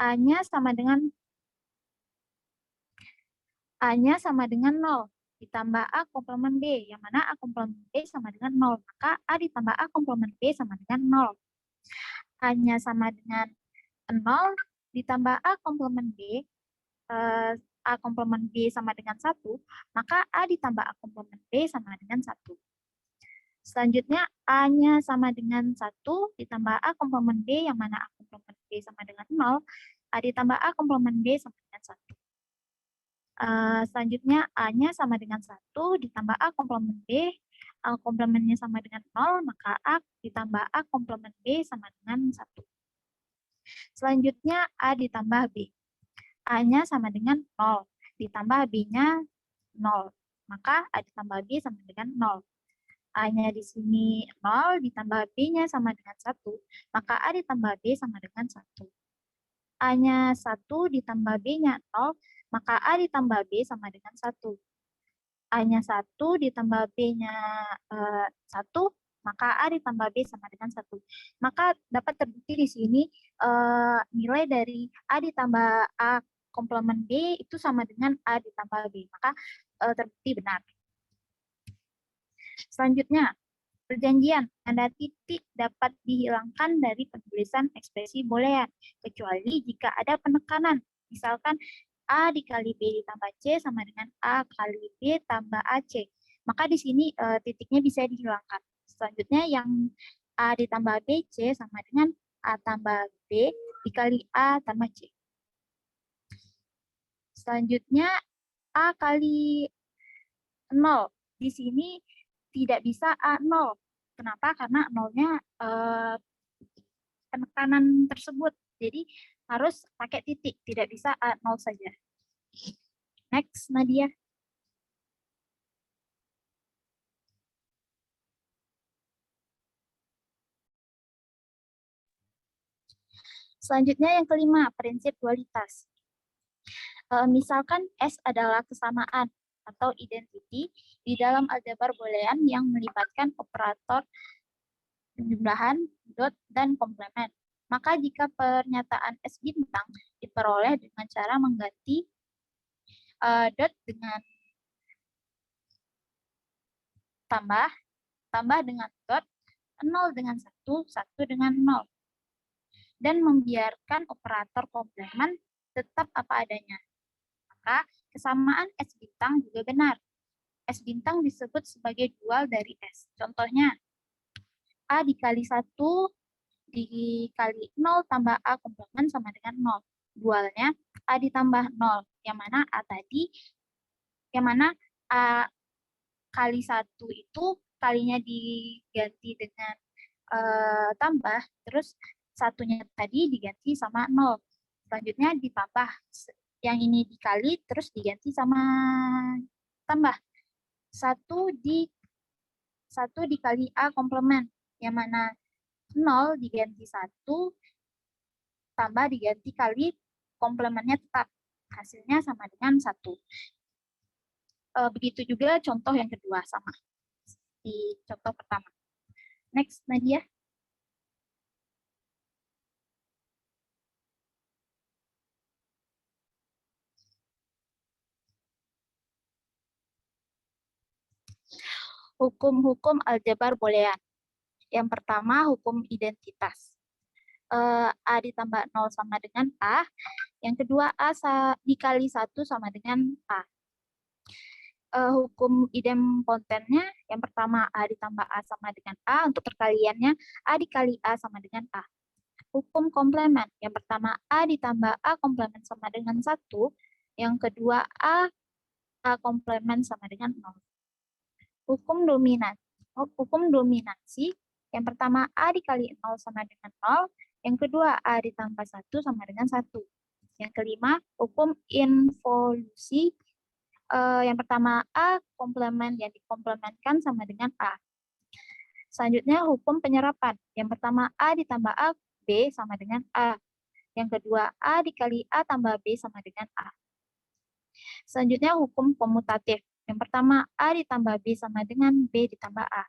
A-nya sama dengan 0 ditambah A komplement B, yang mana A komplement B sama dengan 0. Maka A ditambah A komplement B sama dengan 0. A-nya sama dengan 0 ditambah A komplement B, A komplement B sama dengan 1, maka A ditambah A komplement B sama dengan 1. Selanjutnya, A-nya sama dengan 1 ditambah A komplement B, yang mana A komplement B sama dengan 0, A ditambah A komplement B sama dengan 1. Selanjutnya, A-nya sama dengan 1 ditambah A komplement B, A komplementnya sama dengan 0, maka A ditambah A komplement B sama dengan 1. Selanjutnya, A ditambah B. A-nya sama dengan 0, ditambah B-nya 0, maka A ditambah B sama dengan 0. A-nya di sini 0, ditambah B-nya sama dengan 1, maka A ditambah B sama dengan 1. A-nya 1 ditambah B-nya 0, maka A ditambah B sama dengan 1. A-nya 1 ditambah B-nya 1, maka A ditambah B sama dengan 1. Maka dapat terbukti di sini nilai dari A ditambah A komplement B itu sama dengan A ditambah B. Maka terbukti benar. Selanjutnya, perjanjian tanda titik dapat dihilangkan dari penulisan ekspresi boolean, kecuali jika ada penekanan. Misalkan A dikali B ditambah C sama dengan A kali B tambah AC. Maka di sini titiknya bisa dihilangkan. Selanjutnya yang A ditambah B, C sama dengan A tambah B dikali A tambah C. Selanjutnya A kali 0. Di sini tidak bisa A0. Kenapa? Karena 0-nya penekanan tersebut. Jadi harus pakai titik, tidak bisa A0 saja. Next, Nadia. Selanjutnya yang kelima, prinsip dualitas. Misalkan S adalah kesamaan atau identity di dalam aljabar boolean yang melibatkan operator penjumlahan, dot, dan komplement. Maka jika pernyataan S bintang diperoleh dengan cara mengganti dot dengan tambah dengan dot, 0 dengan 1, 1 dengan 0. Dan membiarkan operator komplement tetap apa adanya. Maka kesamaan S bintang juga benar. S bintang disebut sebagai dual dari S. Contohnya, A dikali 1 dikali 0 tambah A komplement sama dengan 0. Dualnya A ditambah 0, yang mana A kali 1 itu kalinya diganti dengan tambah, terus satunya tadi diganti sama 0. Selanjutnya ditambah, yang ini dikali, terus diganti sama tambah. 1 dikali A komplement, yang mana 0 diganti 1, tambah diganti kali, komplementnya tetap. Hasilnya sama dengan 1. Begitu juga contoh yang kedua, sama di contoh pertama. Next, Nadia. Hukum-hukum aljabar boolean. Yang pertama, hukum identitas. A ditambah 0 sama dengan A. Yang kedua, A dikali 1 sama dengan A. Hukum idempotennya, yang pertama A ditambah A sama dengan A. Untuk perkaliannya, A dikali A sama dengan A. Hukum komplement, yang pertama A ditambah A komplement sama dengan 1. Yang kedua, A komplement sama dengan 0. Hukum dominansi, yang pertama A dikali 0 sama dengan 0, yang kedua A ditambah 1 sama dengan 1. Yang kelima, hukum involusi, yang pertama A komplement yang dikomplementkan sama dengan A. Selanjutnya hukum penyerapan, yang pertama A ditambah A, B sama dengan A. Yang kedua A dikali A tambah B sama dengan A. Selanjutnya hukum komutatif, yang pertama A ditambah B sama dengan B ditambah A.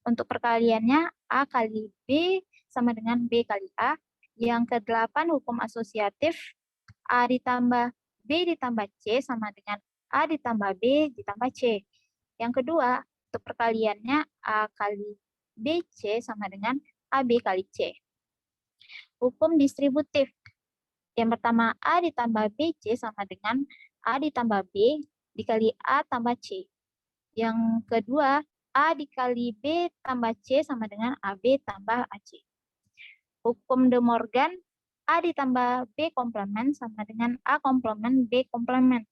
Untuk perkaliannya A kali B sama dengan B kali A. Yang ke-8 hukum asosiatif, A ditambah B ditambah C sama dengan A ditambah B ditambah C. Yang kedua, untuk perkaliannya A kali BC sama dengan AB kali C. Hukum distributif. Yang pertama, A ditambah BC sama dengan A ditambah B dikali A tambah C. Yang kedua, A dikali B tambah C sama dengan AB tambah AC. Hukum De Morgan, A ditambah B komplement sama dengan A komplement B komplement.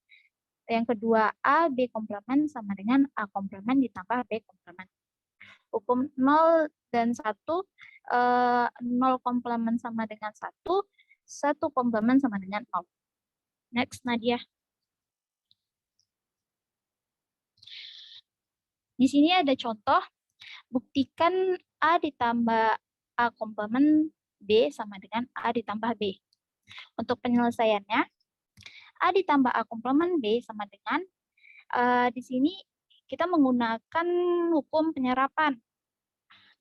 Yang kedua, A B komplement sama dengan A komplement ditambah B komplement. Hukum 0 dan 1, 0 komplement sama dengan 1, 1 komplement sama dengan 0. Next, Nadia. Di sini ada contoh, buktikan A ditambah A komplement B sama dengan A ditambah B. Untuk penyelesaiannya, A ditambah A komplement B sama dengan, di sini kita menggunakan hukum penyerapan,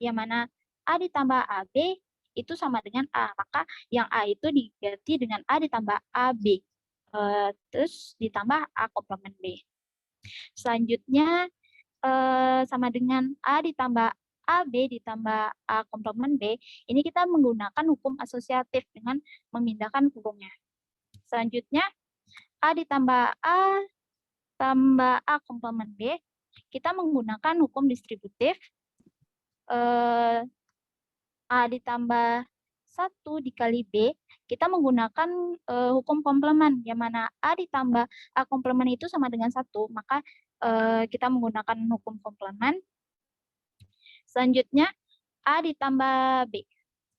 yang mana A ditambah AB itu sama dengan A, maka yang A itu diganti dengan A ditambah AB, terus ditambah A komplement B. Selanjutnya, sama dengan A ditambah AB ditambah A komplement B, ini kita menggunakan hukum asosiatif dengan memindahkan kurungnya. Selanjutnya, A ditambah A tambah A komplement B, kita menggunakan hukum distributif, A ditambah 1 dikali B, kita menggunakan hukum komplement, yang mana A ditambah A komplement itu sama dengan 1, maka kita menggunakan hukum komplement. Selanjutnya, A ditambah B,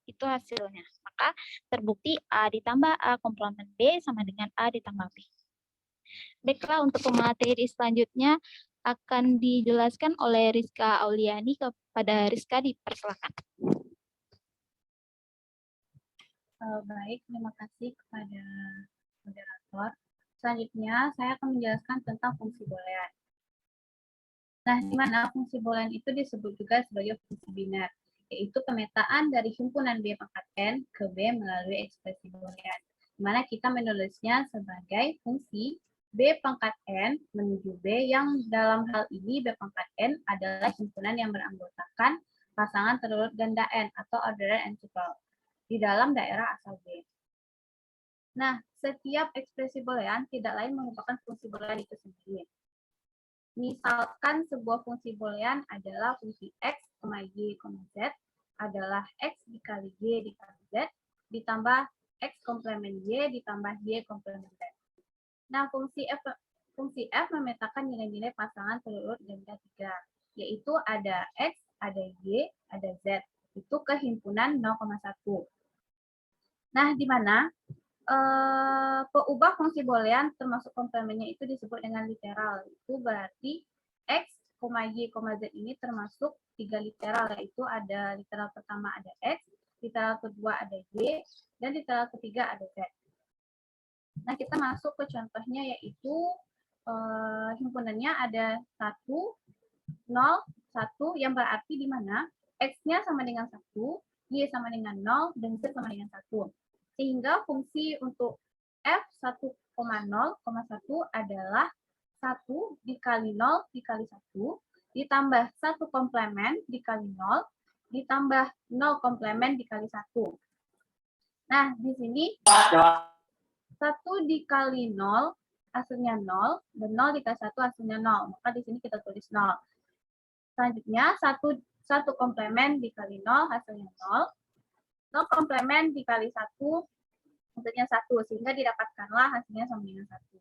itu hasilnya. Maka terbukti A ditambah A komplement B sama dengan A ditambah B. Baiklah, untuk pemateri selanjutnya akan dijelaskan oleh Rizka Auliani. Kepada Rizka dipersilakan. Baik, terima kasih kepada moderator. Selanjutnya, saya akan menjelaskan tentang fungsi boolean. Nah, di mana fungsi boolean itu disebut juga sebagai fungsi biner, yaitu pemetaan dari himpunan B pangkat N ke B melalui ekspresi boolean, di mana kita menulisnya sebagai fungsi B pangkat N menuju B, yang dalam hal ini B pangkat N adalah himpunan yang beranggotakan pasangan terurut ganda N atau ordered n tuple di dalam daerah asal B. Nah, setiap ekspresi boolean tidak lain merupakan fungsi boolean itu sendiri. Misalkan sebuah fungsi boolean adalah fungsi x, y, z adalah x dikali y dikali z ditambah x komplement y ditambah y komplement z. Nah, fungsi f memetakan nilai-nilai pasangan terurut ganda 3, yaitu ada x, ada y, ada z. Itu kehimpunan 0,1. Nah, di mana peubah fungsi boolean termasuk komplemennya itu disebut dengan literal. Itu berarti x, y, z ini termasuk 3 literal, yaitu ada literal pertama ada x, literal kedua ada y, dan literal ketiga ada z. Nah, kita masuk ke contohnya, yaitu himpunannya ada 1, 0, 1, yang berarti di mana x-nya sama dengan 1, y sama dengan 0, dan z sama dengan 1. Sehingga fungsi untuk f 1,0,1 adalah 1 dikali 0 dikali 1, ditambah 1 komplement dikali 0, ditambah 0 komplement dikali 1. Nah, di sini 1 dikali 0 hasilnya 0, dan 0 dikali 1 hasilnya 0. Maka di sini kita tulis 0. Selanjutnya, 1 komplement dikali 0 hasilnya 0. 0 komplement dikali 1 hasilnya 1, sehingga didapatkanlah hasilnya sama dengan 1.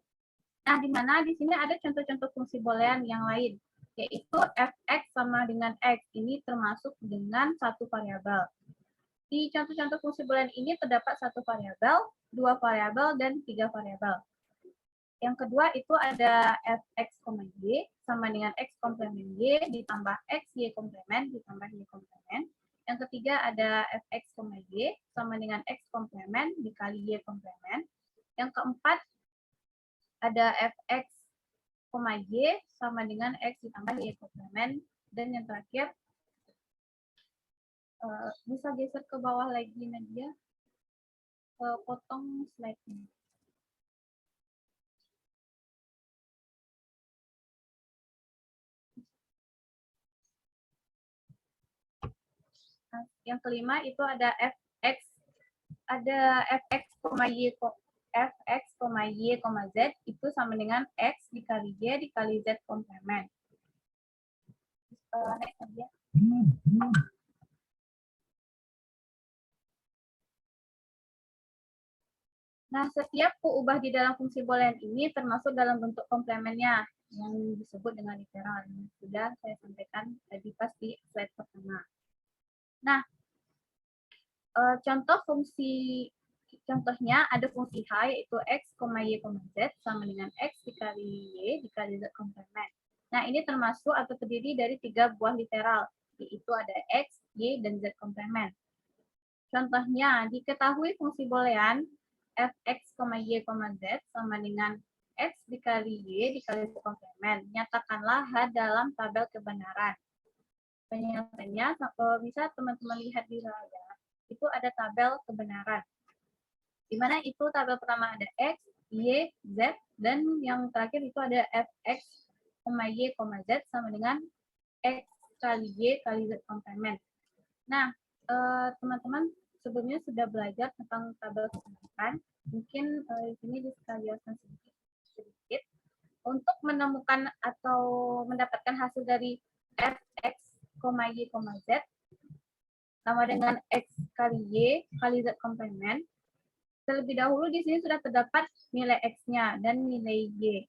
Nah, di mana di sini ada contoh-contoh fungsi boolean yang lain, yaitu fx sama dengan x. Ini termasuk dengan 1 variabel. Di contoh-contoh fungsi boolean ini terdapat 1 variabel, 2 variabel, dan 3 variabel. Yang kedua itu ada fx, y sama dengan x komplement y ditambah x y komplement ditambah y komplement. Yang ketiga ada fx, y sama dengan x komplement dikali y komplement. Yang keempat ada fx, y sama dengan x ditambah y komplement. Dan yang terakhir, bisa geser ke bawah lagi, Nadia. potong slide-nya. Nah, yang kelima itu ada fx, y, z itu sama dengan x dikali y dikali z komplement. Next aja. Nah, setiap kuubah di dalam fungsi boolean ini termasuk dalam bentuk komplemennya yang disebut dengan literal. Sudah saya sampaikan tadi pas di slide pertama. Nah, contohnya ada fungsi H yaitu x, y, z sama dengan x dikali y dikali z komplement. Nah, ini termasuk atau terdiri dari 3 buah literal, yaitu ada x, y, dan z komplement. Contohnya, diketahui fungsi boolean fx, y, z sama dengan x dikali y dikali z komplement. Nyatakanlah H dalam tabel kebenaran. Penjelasannya bisa teman-teman lihat di layar. Itu ada tabel kebenaran. Di mana itu tabel pertama ada x, y, z, dan yang terakhir itu ada fx, y, z sama dengan x kali y kali z komplement. Nah, teman-teman sebelumnya sudah belajar tentang tabel kebenaran. Mungkin di sini dijelaskan sedikit. Untuk menemukan atau mendapatkan hasil dari fx, y, z sama dengan x kali y kali z komplement. Terlebih dahulu di sini sudah terdapat nilai x-nya dan nilai y.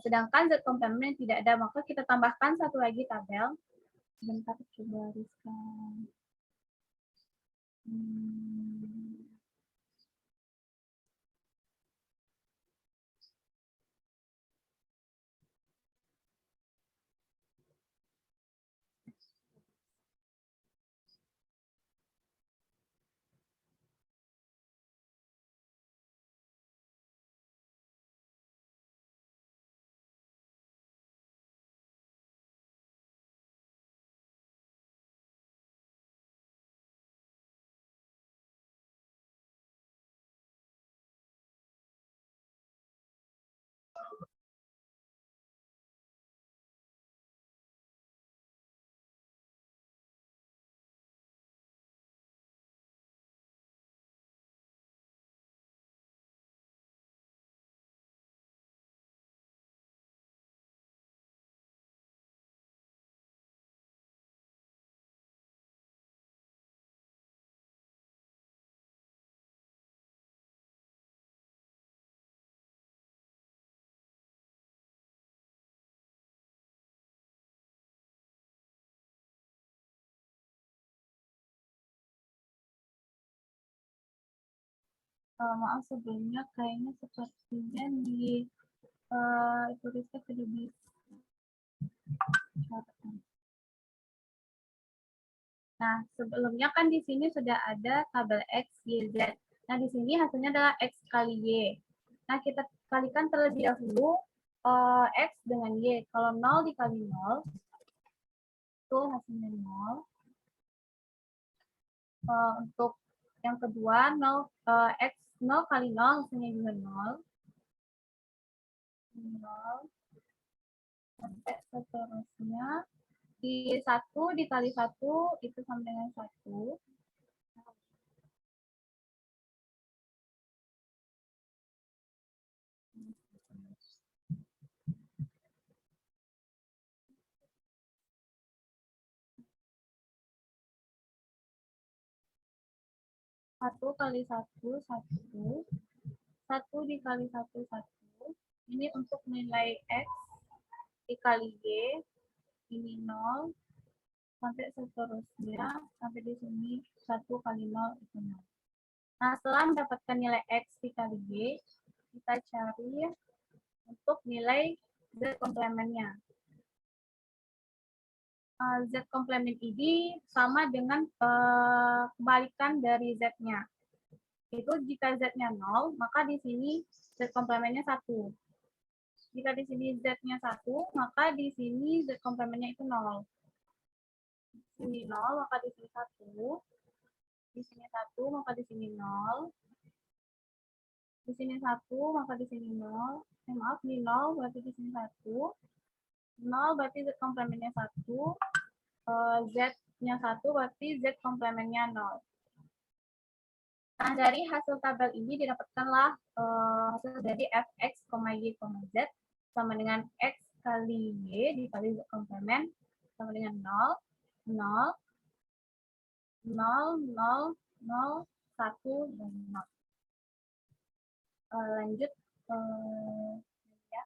Sedangkan z komplement tidak ada, maka kita tambahkan satu lagi tabel. Bentar, coba riskan. Maaf sebelumnya kayaknya sepertinya di itu riset sudah bisa. Nah, sebelumnya kan di sini sudah ada tabel x, y, z. Nah, di sini hasilnya adalah x kali y. Nah, kita kalikan terlebih dahulu x dengan y. Kalau 0 dikali 0, itu hasilnya 0. Untuk yang kedua, x 0 kali 0 hasilnya juga 0. 0. Sampai seterusnya. Di 1 dikali 1 itu sama dengan 1. Satu kali 1, 1. 1 dikali 1, 1. Ini untuk nilai x dikali y, ini 0. Sampai seterusnya, sampai di sini 1 kali 0 itu 0. Nah, setelah mendapatkan nilai x dikali y, kita cari untuk nilai z komplementnya. Z komplement ini sama dengan kebalikan dari z-nya. Itu jika z-nya 0, maka di sini z komplementnya 1. Jika di sini z-nya 1, maka di sini z komplementnya itu 0. Di sini 0, maka di sini 1. Di sini 1, maka di sini 0. Di sini 1, maka di sini 0. Maaf, di 0 berarti di sini 1. 0 berarti Z komplementnya 1. Z-nya 1 berarti Z komplementnya 0. Nah, dari hasil tabel ini didapatkanlah hasil dari fx, y, z sama dengan x kali y dikali z komplement sama dengan 0, 0, 0, 0, 0, 1, dan 0. Lanjut. Ya.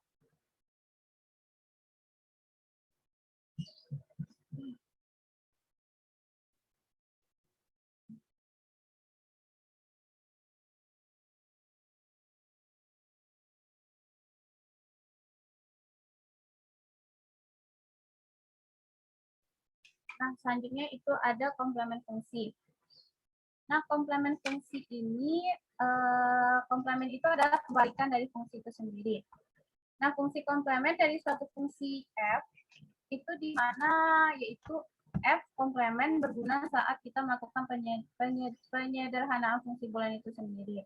Nah, selanjutnya itu ada komplement fungsi. Nah, komplement fungsi ini, komplement itu adalah kebalikan dari fungsi itu sendiri. Nah, fungsi komplement dari suatu fungsi f itu di mana yaitu f komplement berguna saat kita melakukan penyederhanaan fungsi boolean itu sendiri.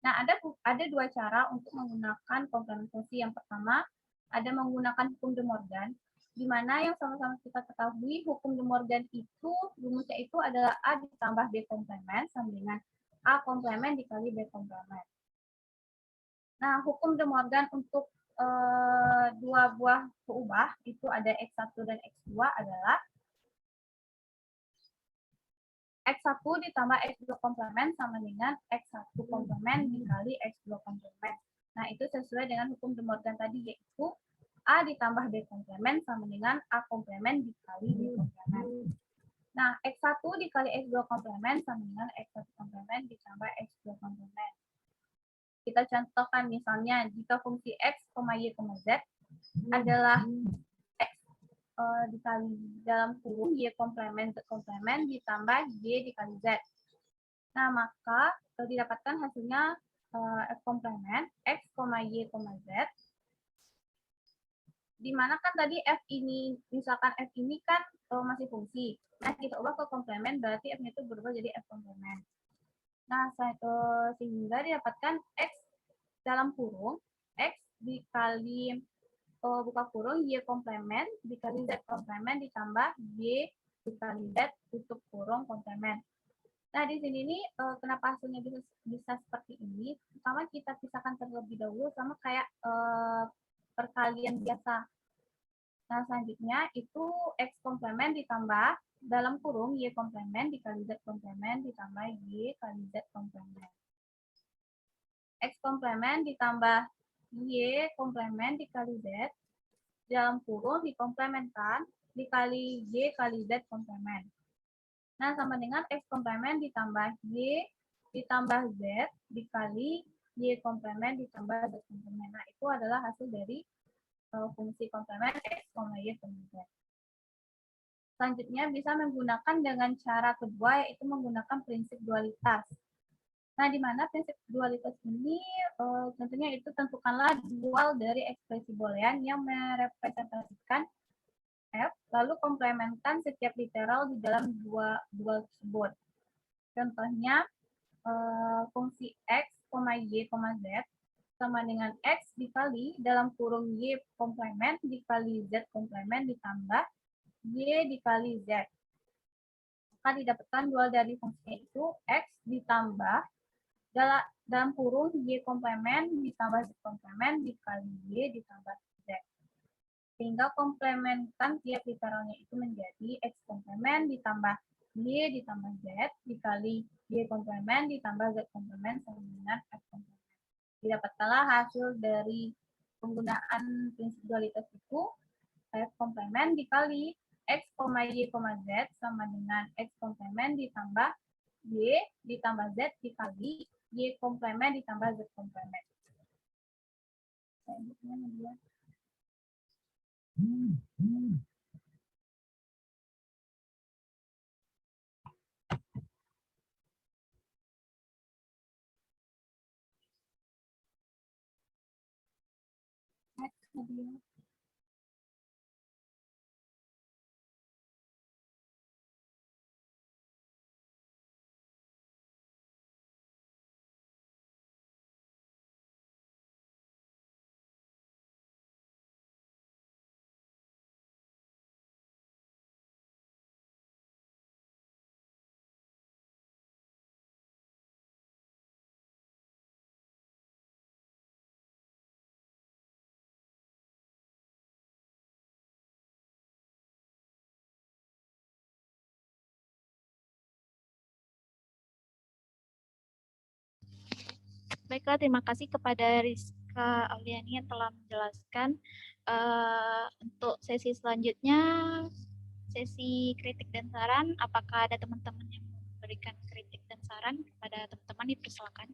Nah, ada dua cara untuk menggunakan komplement fungsi. Yang pertama, ada menggunakan hukum De Morgan, di mana yang sama-sama kita ketahui hukum De Morgan itu rumusnya itu adalah A ditambah B komplement sama dengan A komplement dikali B komplement. Nah, hukum De Morgan untuk dua buah keubah itu ada X1 dan X2 adalah X1 ditambah X2 komplement sama dengan X1 komplement dikali X2 komplement. Nah, itu sesuai dengan hukum De Morgan tadi, yaitu A ditambah B komplement sama dengan A komplement dikali B komplement. Nah, X1 dikali X2 komplement sama dengan X1 komplement ditambah X2 komplement. Kita contohkan misalnya, jika fungsi X, Y, Z adalah X dikali dalam kurung Y komplement Z komplement ditambah Y dikali Z. Nah, maka didapatkan hasilnya F komplement X, Y, Z. Dimana kan tadi F ini, misalkan F ini kan masih fungsi. Nah, kita ubah ke komplement, berarti F-nya itu berubah jadi F komplement. Nah, sehingga didapatkan X dalam kurung, X dikali buka kurung Y komplement dikali Z komplement ditambah Y dikali Z tutup kurung komplement. Nah, di sini nih kenapa hasilnya bisa seperti ini? Pertama kita pisahkan terlebih dahulu sama kayak perkalian biasa. Nah, selanjutnya itu X komplement ditambah dalam kurung Y komplement dikali Z komplement ditambah Y kali Z komplement. X komplement ditambah Y komplement dikali Z dalam kurung dikomplementkan dikali Y kali Z komplement. Nah, sama dengan X komplement ditambah Y ditambah Z dikali Y komplement ditambah Z komplement. Nah, itu adalah hasil dari fungsi komplement X, Y, Z. Selanjutnya bisa menggunakan dengan cara kedua, yaitu menggunakan prinsip dualitas. Nah, di mana prinsip dualitas ini tentunya itu tentukanlah dual dari ekspresi boolean yang merepresentasikan F, lalu komplementkan setiap literal di dalam dual tersebut. Contohnya, fungsi X, Y, Z sama dengan X dikali dalam kurung Y komplement dikali Z komplement ditambah Y dikali Z. Maka didapatkan dual dari fungsi itu X ditambah dalam kurung Y komplement ditambah Z komplement dikali Y ditambah Z. Sehingga komplementan tiap literalnya itu menjadi X komplement ditambah Y ditambah Z dikali Y komplement ditambah Z komplement sama dengan F komplement. Didapatkanlah hasil dari penggunaan prinsip dualitas itu F komplement dikali X, Y, Z sama dengan X komplement ditambah Y ditambah Z dikali Y komplement ditambah Z komplement. Selanjutnya, Nadia. Baiklah, terima kasih kepada Rizka Auliani yang telah menjelaskan. Untuk sesi selanjutnya, sesi kritik dan saran. Apakah ada teman-teman yang memberikan kritik dan saran kepada teman-teman? Dipersilakan.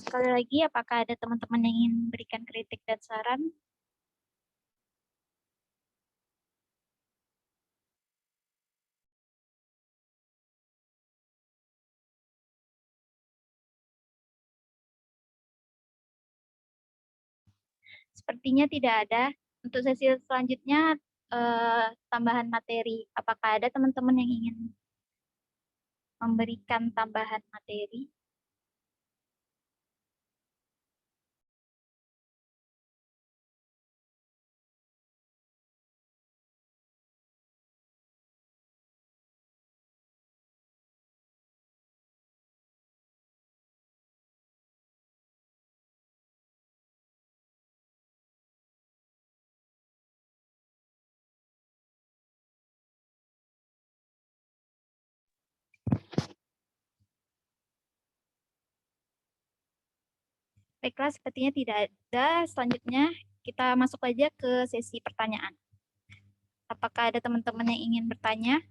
Sekali lagi, apakah ada teman-teman yang ingin memberikan kritik dan saran? Sepertinya tidak ada. Untuk sesi selanjutnya, tambahan materi. Apakah ada teman-teman yang ingin memberikan tambahan materi? Baiklah, sepertinya tidak ada. Selanjutnya, kita masuk aja ke sesi pertanyaan. Apakah ada teman-teman yang ingin bertanya?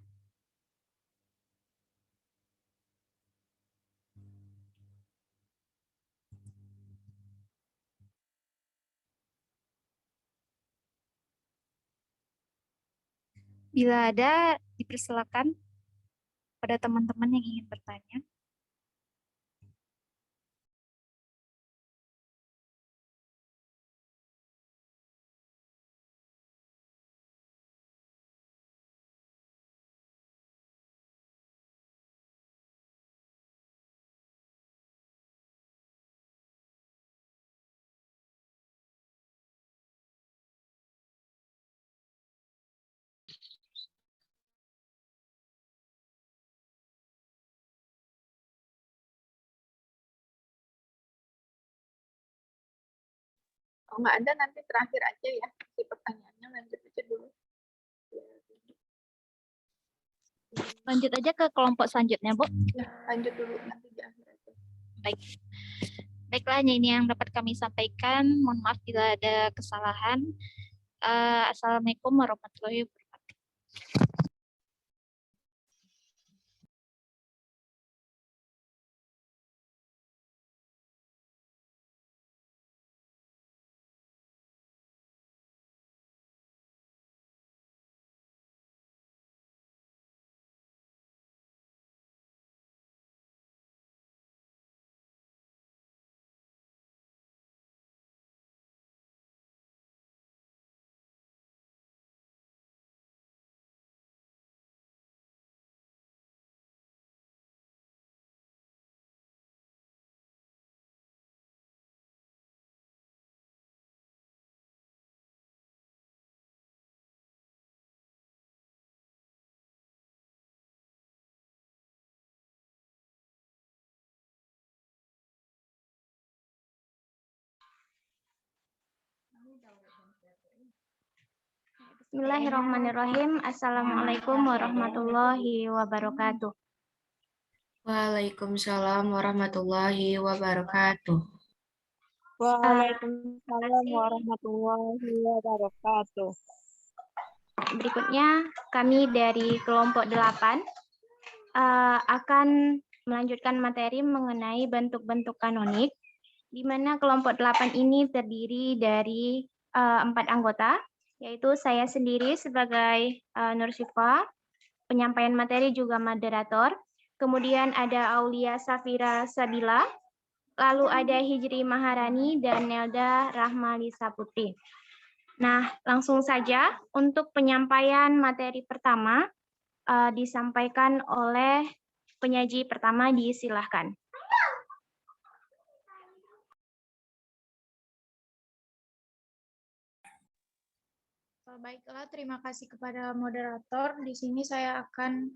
Bila ada, dipersilakan pada teman-teman yang ingin bertanya. Kalau nggak ada, nanti terakhir aja ya, si pertanyaannya lanjut aja dulu. Lanjut aja ke kelompok selanjutnya, Bu. Ya, lanjut dulu, nanti di akhir aja. Baik. Baiklah, hanya ini yang dapat kami sampaikan. Mohon maaf bila ada kesalahan. Assalamualaikum warahmatullahi wabarakatuh. Bismillahirrahmanirrahim. Assalamualaikum warahmatullahi wabarakatuh. Waalaikumsalam warahmatullahi wabarakatuh. Waalaikumsalam warahmatullahi wabarakatuh. Berikutnya kami dari kelompok 8 akan melanjutkan materi mengenai bentuk-bentuk kanonik, di mana kelompok 8 ini terdiri dari 4 anggota, yaitu saya sendiri sebagai Nur Syifa, penyampaian materi juga moderator, kemudian ada Aulia Safira Sabila, lalu ada Hijri Maharani dan Nelda Rahmalisa Putri. Nah, langsung saja untuk penyampaian materi pertama disampaikan oleh penyaji pertama, disilahkan. Baiklah, terima kasih kepada moderator. Di sini saya akan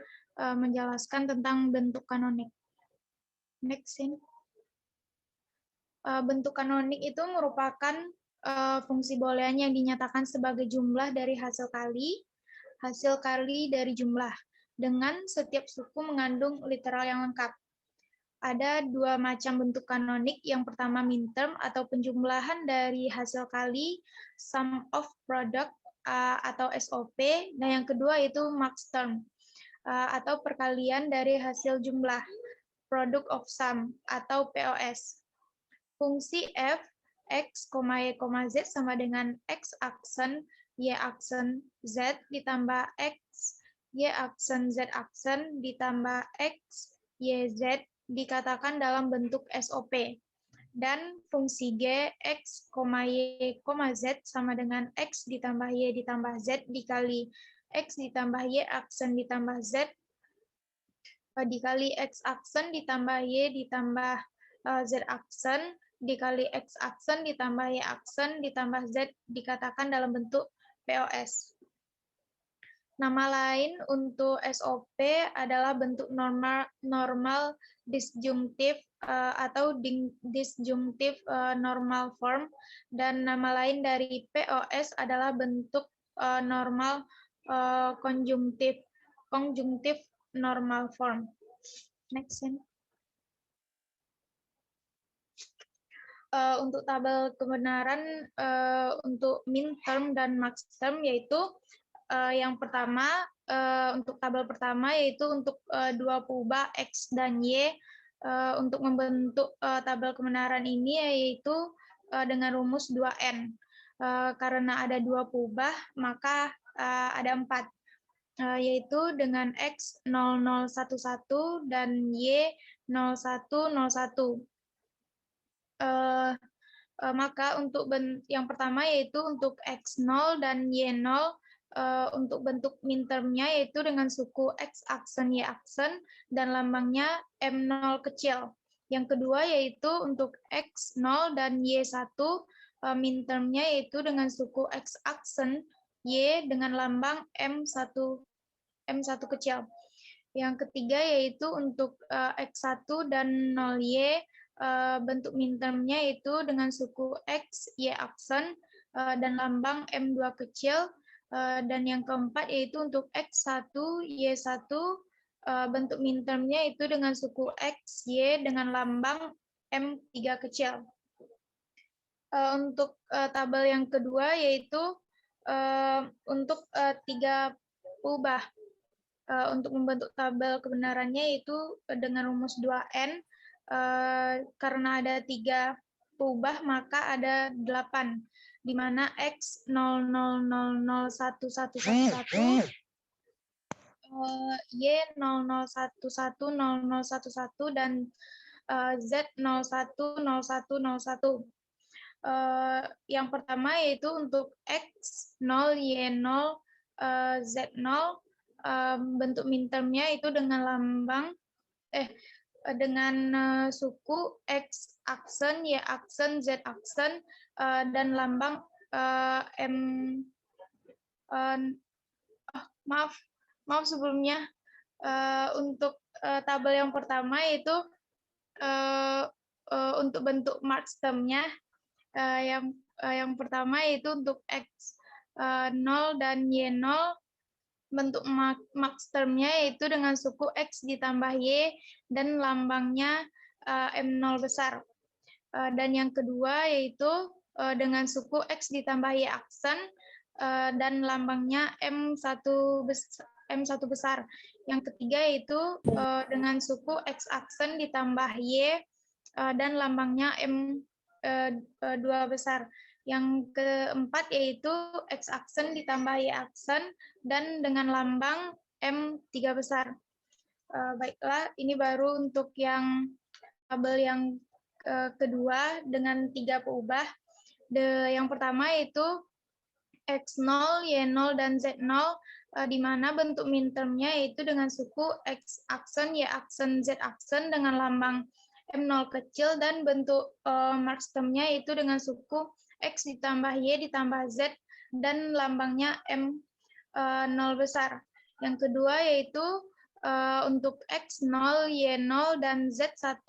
menjelaskan tentang bentuk kanonik. Next scene. Bentuk kanonik itu merupakan fungsi boolean yang dinyatakan sebagai jumlah dari hasil kali dari jumlah, dengan setiap suku mengandung literal yang lengkap. Ada dua macam bentuk kanonik. Yang pertama minterm atau penjumlahan dari hasil kali, sum of product atau SOP, dan yang kedua itu maxterm atau perkalian dari hasil jumlah, product of sum atau POS. Fungsi f x, y, z sama dengan x aksen y aksen z ditambah x y aksen z aksen ditambah x y z dikatakan dalam bentuk SOP. Dan fungsi g x, y, z sama dengan x ditambah y ditambah z dikali x ditambah y aksen ditambah z dikali x aksen ditambah y ditambah z aksen dikali x aksen ditambah y aksen ditambah z dikatakan dalam bentuk POS. Nama lain untuk SOP adalah bentuk normal disjunctive atau disjunctive normal form, dan nama lain dari POS adalah bentuk normal conjunctive normal form. Next scene. Untuk tabel kebenaran untuk min term dan max term, yaitu yang pertama, untuk tabel pertama yaitu untuk dua peubah X dan Y. Untuk membentuk tabel kebenaran ini yaitu dengan rumus 2N. Karena ada dua peubah, maka ada 4, yaitu dengan X 0011 dan Y 0101. Maka untuk yang pertama yaitu untuk X0 dan Y0, untuk bentuk mintermnya yaitu dengan suku X aksen Y aksen dan lambangnya M0 kecil. Yang kedua yaitu untuk X0 dan Y1, mintermnya yaitu dengan suku X aksen Y dengan lambang M1 kecil. Yang ketiga yaitu untuk X1 dan 0Y, bentuk mintermnya itu dengan suku X, Y aksen dan lambang M2 kecil. Dan yang keempat yaitu untuk X1, Y1, bentuk mintermnya itu dengan suku X, Y dengan lambang M3 kecil. Untuk tabel yang kedua yaitu untuk 3 peubah. Untuk membentuk tabel kebenarannya itu dengan rumus 2N. Karena ada 3 peubah maka ada 8, di mana X 00001111, Y 00110011 dan Z 010101. Yang pertama yaitu untuk X0, Y0, Z0, bentuk mintermnya itu dengan lambang dengan suku X aksen, Y aksen, Z aksen, dan lambang maaf sebelumnya, untuk tabel yang pertama yaitu untuk bentuk march term-nya, yang pertama yaitu untuk X0 dan Y0, bentuk max term-nya yaitu dengan suku X ditambah Y dan lambangnya M0 besar. Dan yang kedua yaitu dengan suku X ditambah Y aksen dan lambangnya M1 besar. Yang ketiga yaitu dengan suku X aksen ditambah Y dan lambangnya M2 besar. Yang keempat yaitu X aksen ditambah Y aksen dan dengan lambang M3 besar. Baiklah, ini baru untuk yang tabel yang kedua dengan 3 peubah. Yang pertama yaitu X0, Y0, dan Z0, di mana bentuk mintermnya yaitu dengan suku X aksen, Y aksen, Z aksen dengan lambang M0 kecil, dan bentuk march term-nya yaitu dengan suku X ditambah Y ditambah Z dan lambangnya M0 besar. Yang kedua yaitu untuk X0, Y0, dan Z1,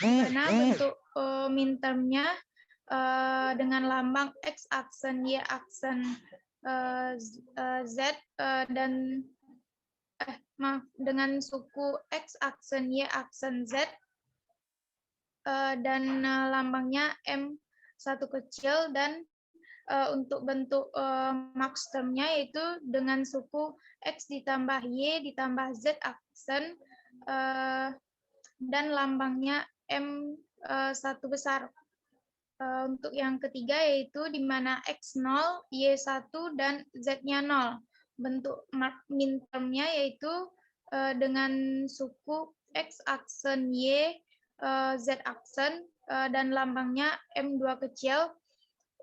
di mana bentuk mintermnya dengan lambang X aksen, Y aksen, Z, dan dengan suku X aksen, Y aksen, Z, dan lambangnya M1 kecil, dan untuk bentuk max termnya yaitu dengan suku X ditambah Y ditambah Z aksen, dan lambangnya M1 besar. Untuk yang ketiga yaitu di mana X0, Y1, dan Z-nya 0. Bentuk min termnya yaitu dengan suku X aksen, Y, Z aksen, dan lambangnya M2 kecil.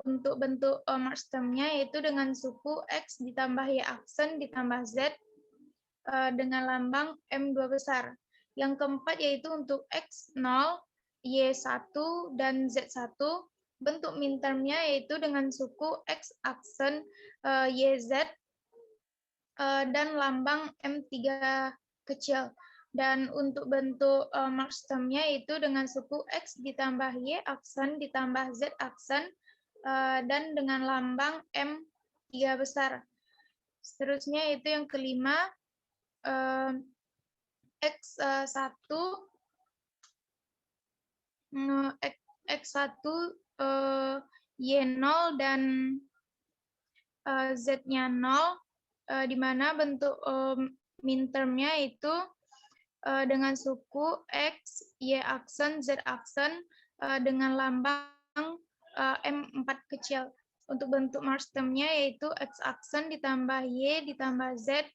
Untuk bentuk max termnya yaitu dengan suku X ditambah Y aksen ditambah Z dengan lambang M2 besar. Yang keempat yaitu untuk X0, Y1, dan Z1, bentuk min termnya yaitu dengan suku X aksen, YZ, dan lambang M3 kecil. Dan untuk bentuk max termnya yaitu dengan suku X ditambah Y aksen ditambah Z aksen, dan dengan lambang M3 besar. Seterusnya itu yang kelima, X1, Y0, dan Z-nya 0, di mana bentuk min termnya itu dengan suku X, Y aksen, Z aksen, dengan lambang M4 kecil. Untuk bentuk max termnya yaitu X aksen ditambah Y ditambah Z,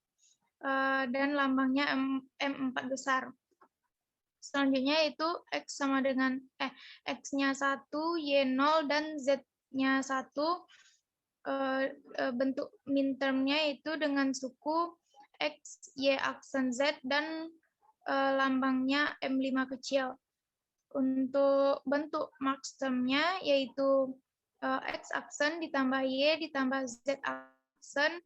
dan lambangnya M4 besar. Selanjutnya itu X sama dengan X-nya 1, Y0, dan Z-nya 1, bentuk min termnya itu dengan suku X, Y aksen, Z, dan lambangnya M5 kecil. Untuk bentuk max termnya yaitu X aksen ditambah Y ditambah Z aksen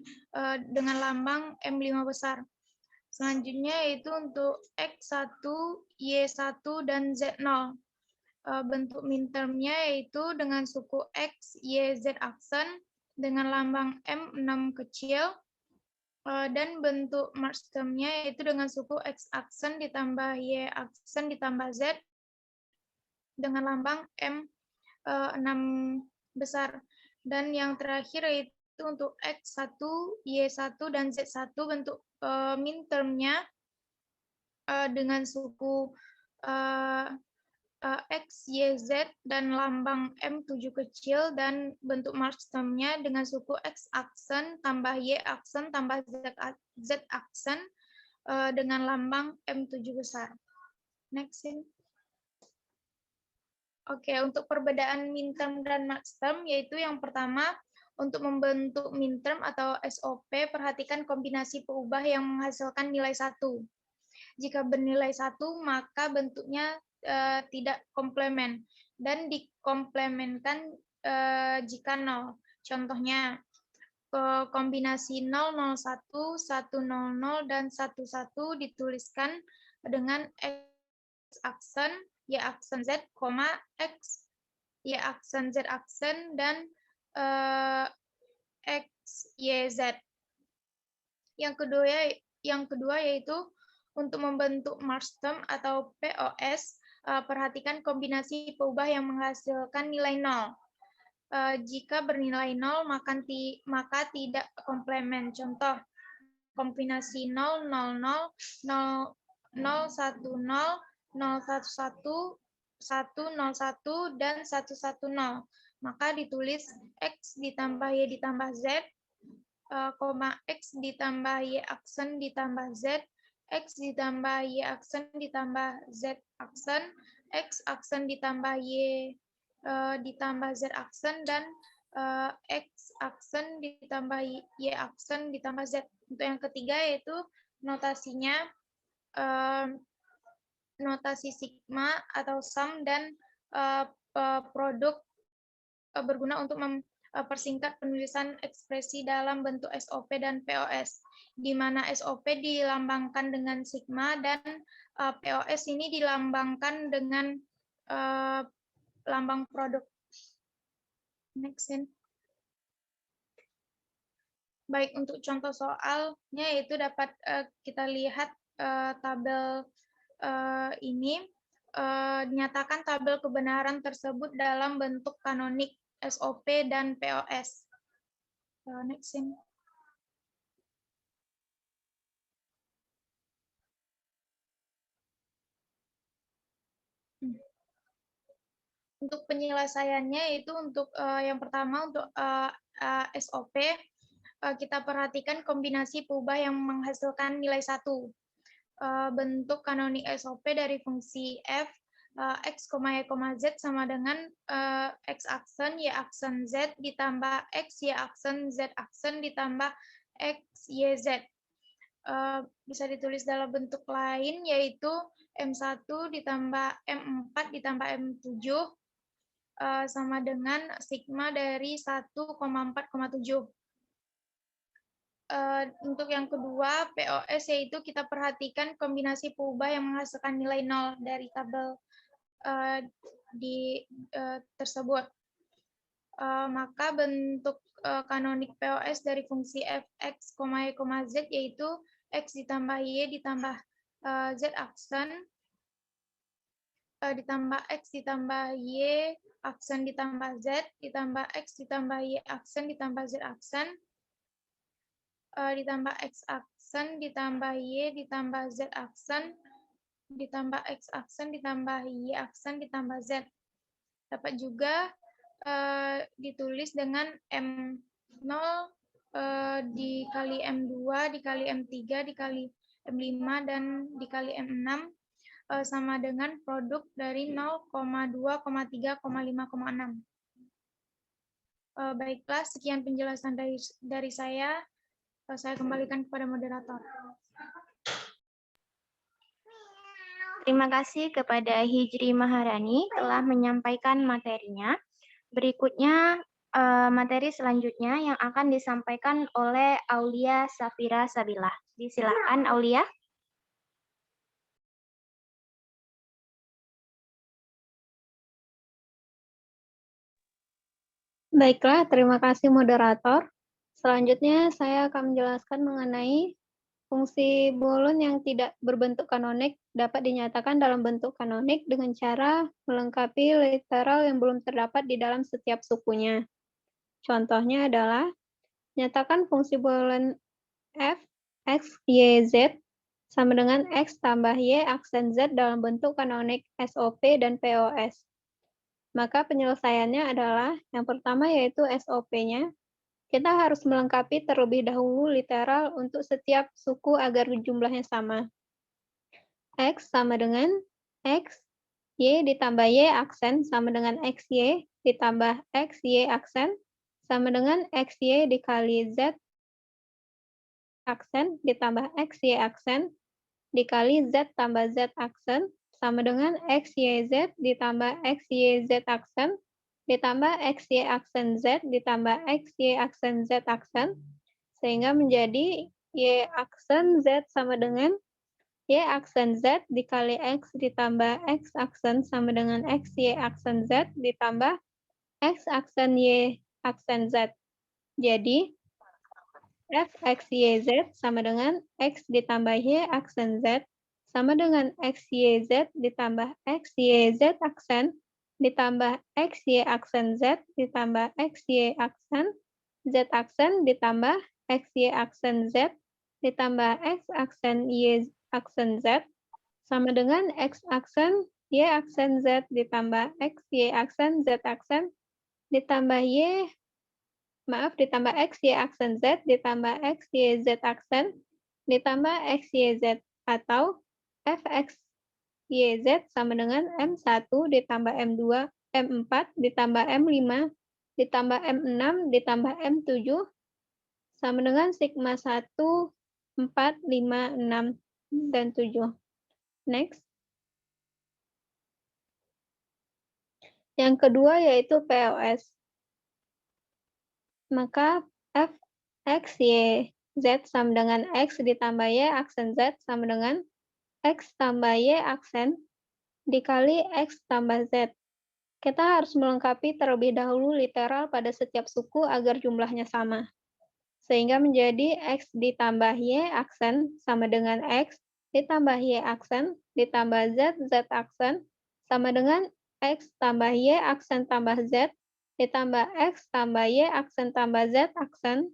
dengan lambang M5 besar. Selanjutnya yaitu untuk X1, Y1, dan Z0. Bentuk min termnya yaitu dengan suku X, Y, Z aksen dengan lambang M6 kecil. Dan bentuk max termnya yaitu dengan suku X aksen ditambah Y aksen ditambah Z dengan lambang M6 besar. Dan yang terakhir yaitu untuk X1, Y1, dan Z1, bentuk min termnya dengan suku X, Y, Z, dan lambang M7 kecil, dan bentuk max termnya dengan suku X aksen tambah Y aksen tambah Z aksen dengan lambang M7 besar. Next. Oke, untuk perbedaan min term dan max term, yaitu yang pertama, untuk membentuk min term atau SOP, perhatikan kombinasi peubah yang menghasilkan nilai 1. Jika bernilai 1, maka bentuknya tidak komplemen, dan dikomplemenkan jika 0. Contohnya, kombinasi 001, 100, dan 11 dituliskan dengan X aksen, Y aksen Z, X, Y aksen Z aksen, dan X, Y, Z. Yang kedua yaitu untuk membentuk max term atau POS, perhatikan kombinasi peubah yang menghasilkan nilai 0. Jika bernilai 0, maka tidak komplemen. Contoh, kombinasi 0, 0, 0, 0, 0, 1, 0, 0, 1, 1, 101, dan 110. Maka ditulis X ditambah Y ditambah Z, X ditambah Y aksen ditambah Z, X ditambah Y aksen ditambah Z aksen, X aksen ditambah Y ditambah Z aksen, dan X aksen ditambah Y aksen ditambah Z. Untuk yang ketiga yaitu notasinya notasi sigma atau sum, dan produk berguna untuk persingkat penulisan ekspresi dalam bentuk SOP dan POS, di mana SOP dilambangkan dengan sigma dan POS ini dilambangkan dengan lambang produk. Next in. Baik, untuk contoh soalnya itu dapat kita lihat tabel ini. Dinyatakan tabel kebenaran tersebut dalam bentuk kanonik SOP dan POS. Next in. Untuk penyelesaiannya itu untuk yang pertama untuk SOP, kita perhatikan kombinasi peubah yang menghasilkan nilai 1. Bentuk kanonik SOP dari fungsi f x, y, z sama dengan x aksen y aksen z ditambah x y aksen z aksen ditambah x y z. Bisa ditulis dalam bentuk lain yaitu M1 ditambah M4 ditambah M7 sama dengan sigma dari 1,4,7. Untuk yang kedua, POS, yaitu kita perhatikan kombinasi peubah yang menghasilkan nilai 0 dari tabel tersebut. Maka bentuk kanonik POS dari fungsi f(x, y, z) yaitu x ditambah y ditambah z aksen ditambah x ditambah y aksen ditambah z ditambah x ditambah y aksen ditambah z aksen ditambah x aksen ditambah y ditambah z aksen ditambah x aksen ditambah y aksen ditambah z. Dapat juga ditulis dengan M0 dikali M2 dikali M3 dikali M5 dan dikali M6 sama dengan produk dari 0,2, 3, 5,6. Baiklah, sekian penjelasan dari saya. Saya kembalikan kepada moderator. Terima kasih kepada Hijri Maharani telah menyampaikan materinya. Berikutnya materi selanjutnya yang akan disampaikan oleh Aulia Safira Sabilah. Disilakan Aulia. Baiklah, terima kasih moderator. Selanjutnya saya akan menjelaskan mengenai fungsi boolean yang tidak berbentuk kanonik dapat dinyatakan dalam bentuk kanonik dengan cara melengkapi literal yang belum terdapat di dalam setiap sukunya. Contohnya adalah, nyatakan fungsi boolean f, x, y, z sama dengan x tambah y aksen z dalam bentuk kanonik SOP dan POS. Maka penyelesaiannya adalah, yang pertama yaitu SOP-nya. Kita harus melengkapi terlebih dahulu literal untuk setiap suku agar jumlahnya sama. X sama dengan X, Y ditambah Y aksen sama dengan XY ditambah XY aksen sama dengan XY dikali Z aksen ditambah XY aksen dikali Z tambah Z aksen sama dengan XYZ ditambah XYZ aksen ditambah XY aksen Z ditambah XY aksen Z aksen, sehingga menjadi Y aksen Z sama dengan Y aksen Z dikali X ditambah X aksen sama dengan XY aksen Z ditambah X aksen Y aksen Z. Jadi, F XYZ sama dengan X ditambah Y aksen Z sama dengan XYZ ditambah XYZ aksen ditambah XY aksen Z ditambah XY aksen Z aksen ditambah XY aksen Z ditambah X aksen Y aksen Z sama dengan X aksen Y aksen Z ditambah XY aksen Z aksen ditambah ditambah XY aksen Z ditambah XYZ aksen ditambah XYZ atau Fx YZ sama dengan M1 ditambah M2, M4 ditambah M5 ditambah M6 ditambah M7 sama dengan sigma 1, 4, 5, 6, dan 7. Next. Yang kedua yaitu POS. maka f x, y, z sama dengan x ditambah y aksen z sama dengan x tambah y aksen dikali x tambah z. Kita harus melengkapi terlebih dahulu literal pada setiap suku agar jumlahnya sama. Sehingga menjadi x ditambah y aksen sama dengan x ditambah y aksen ditambah z, z aksen sama dengan x tambah y aksen tambah z ditambah x tambah y aksen tambah z aksen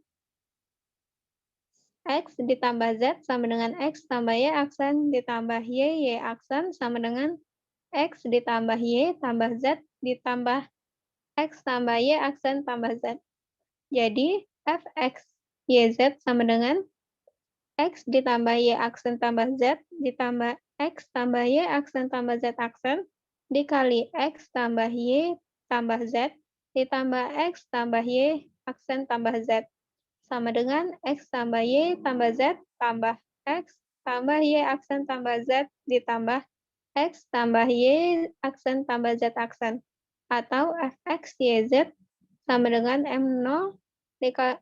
x ditambah z sama dengan x tambah y aksen ditambah y aksen sama dengan x ditambah y tambah z ditambah x tambah y aksen tambah z. Jadi fx yz sama dengan x ditambah y aksen tambah z ditambah x tambah y aksen tambah z aksen dikali x tambah y tambah z ditambah x tambah y aksen tambah z sama dengan x tambah y tambah z tambah x tambah y aksen tambah z ditambah x tambah y aksen tambah z aksen atau fx yz sama dengan m0 dikali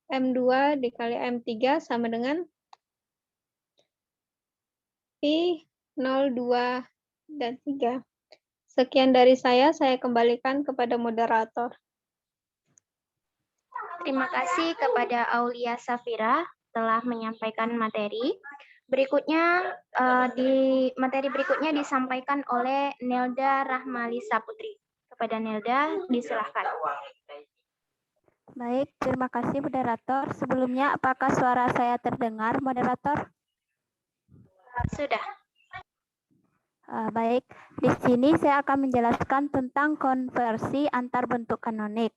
m2 dikali m3 sama dengan pi 0, 2, dan 3. Sekian dari saya kembalikan kepada moderator. Terima kasih kepada Aulia Safira telah menyampaikan materi. Berikutnya, di materi berikutnya disampaikan oleh Nelda Rahmalisa Putri. Kepada Nelda, disilahkan. Baik, terima kasih moderator. Sebelumnya, apakah suara saya terdengar, moderator? Sudah. Baik, di sini saya akan menjelaskan tentang konversi antar bentuk kanonik.